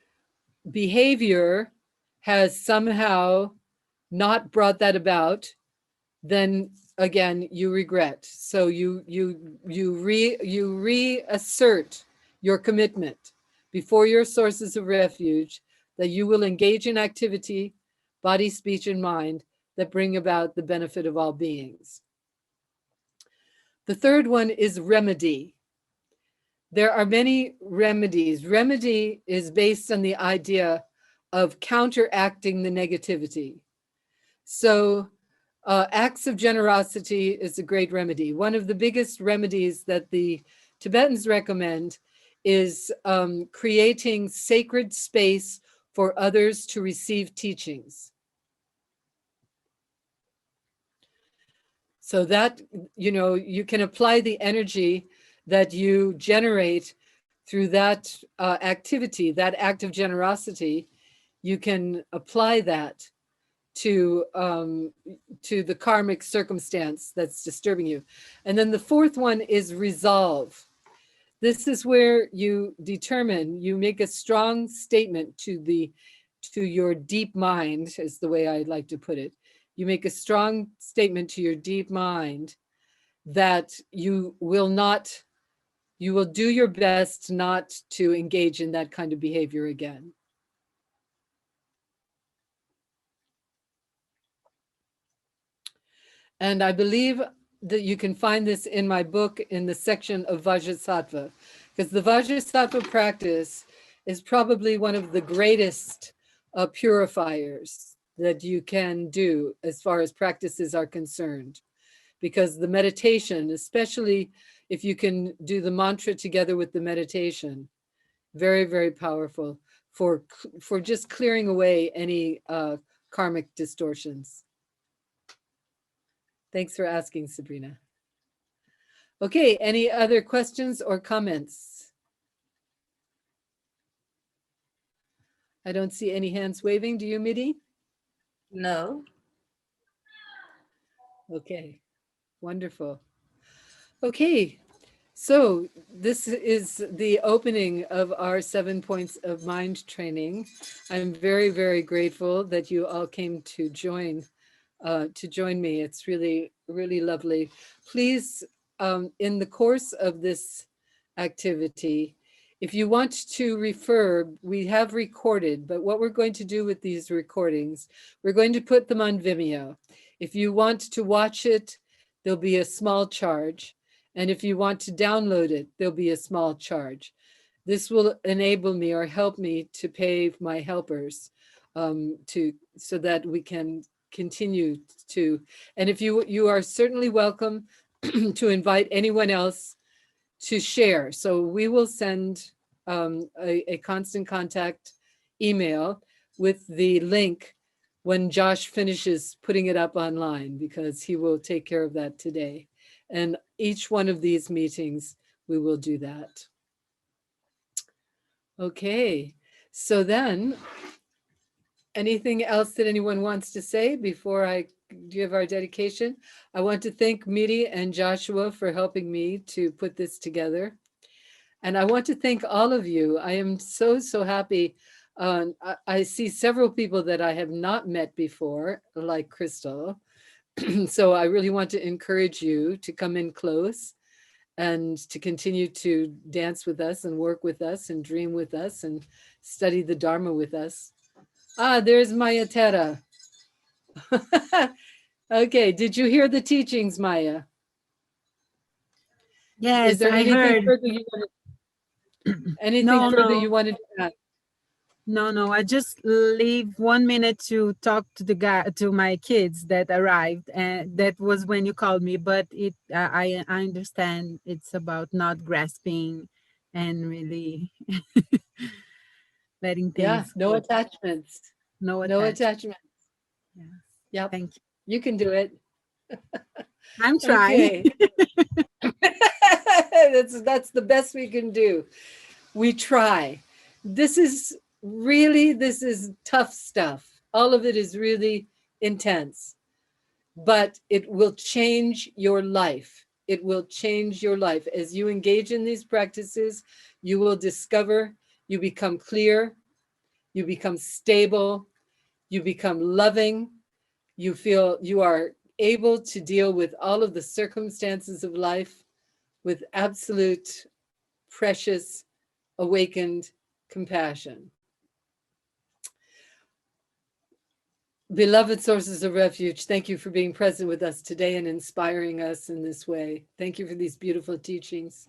behavior has somehow not brought that about, then again you regret. So you reassert your commitment before your sources of refuge that you will engage in activity, body, speech, and mind that bring about the benefit of all beings. The third one is remedy. There are many remedies. Remedy is based on the idea of counteracting the negativity. So acts of generosity is a great remedy. One of the biggest remedies that the Tibetans recommend is creating sacred space for others to receive teachings. So that, you know, you can apply the energy that you generate through that activity, that act of generosity. You can apply that to the karmic circumstance that's disturbing you. And then the fourth one is resolve. This is where you determine, you make a strong statement to your deep mind, is the way I like to put it. You make a strong statement to your deep mind that you will do your best not to engage in that kind of behavior again. And I believe that you can find this in my book in the section of Vajrasattva, because the Vajrasattva practice is probably one of the greatest purifiers that you can do as far as practices are concerned. Because the meditation, especially if you can do the mantra together with the meditation, very, very powerful for just clearing away any karmic distortions. Thanks for asking, Sabrina. Okay, any other questions or comments? I don't see any hands waving. Do you, Midi? No. Okay, wonderful. Okay, so this is the opening of our 7 points of mind training. I'm very, very grateful that you all came to join me. It's really, really lovely. Please, in the course of this activity, if you want to refer, we have recorded, but what we're going to do with these recordings, we're going to put them on Vimeo. If you want to watch it, there'll be a small charge. And if you want to download it, there'll be a small charge. This will enable me or help me to pay my helpers so that we can continue to. And if you are certainly welcome to invite anyone else to share. So we will send a constant contact email with the link when Josh finishes putting it up online, because he will take care of that today. And each one of these meetings, we will do that. Okay, so then, anything else that anyone wants to say before I give our dedication? I want to thank Miri and Joshua for helping me to put this together. And I want to thank all of you. I am so, so happy. I see several people that I have not met before, like Crystal. So I really want to encourage you to come in close and to continue to dance with us and work with us and dream with us and study the Dharma with us. Ah, there's Maya Tera. Okay, did you hear the teachings, Maya? Yes, Is there I anything heard. further you wanted? Anything No, further no. you wanted to add? No. I just leave 1 minute to talk to the guy, to my kids that arrived, and that was when you called me. But I understand it's about not grasping and really letting Yeah, things no go. attachments. No No attachment. attachment. Yeah. Yep. Thank you. You can do it. I'm trying. That's the best we can do. We try. This is tough stuff. All of it is really intense, but it will change your life. It will change your life. As you engage in these practices, you will discover you become clear, you become stable, you become loving, you feel you are able to deal with all of the circumstances of life with absolute, precious, awakened compassion. Beloved sources of refuge, thank you for being present with us today and inspiring us in this way. Thank you for these beautiful teachings.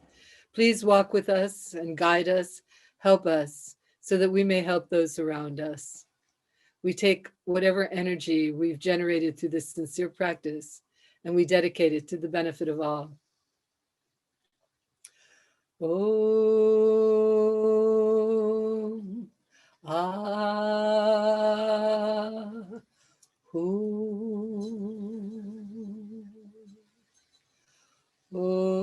Please walk with us and guide us, help us, so that we may help those around us. We take whatever energy we've generated through this sincere practice and we dedicate it to the benefit of all. Om. Ah. Om. Om.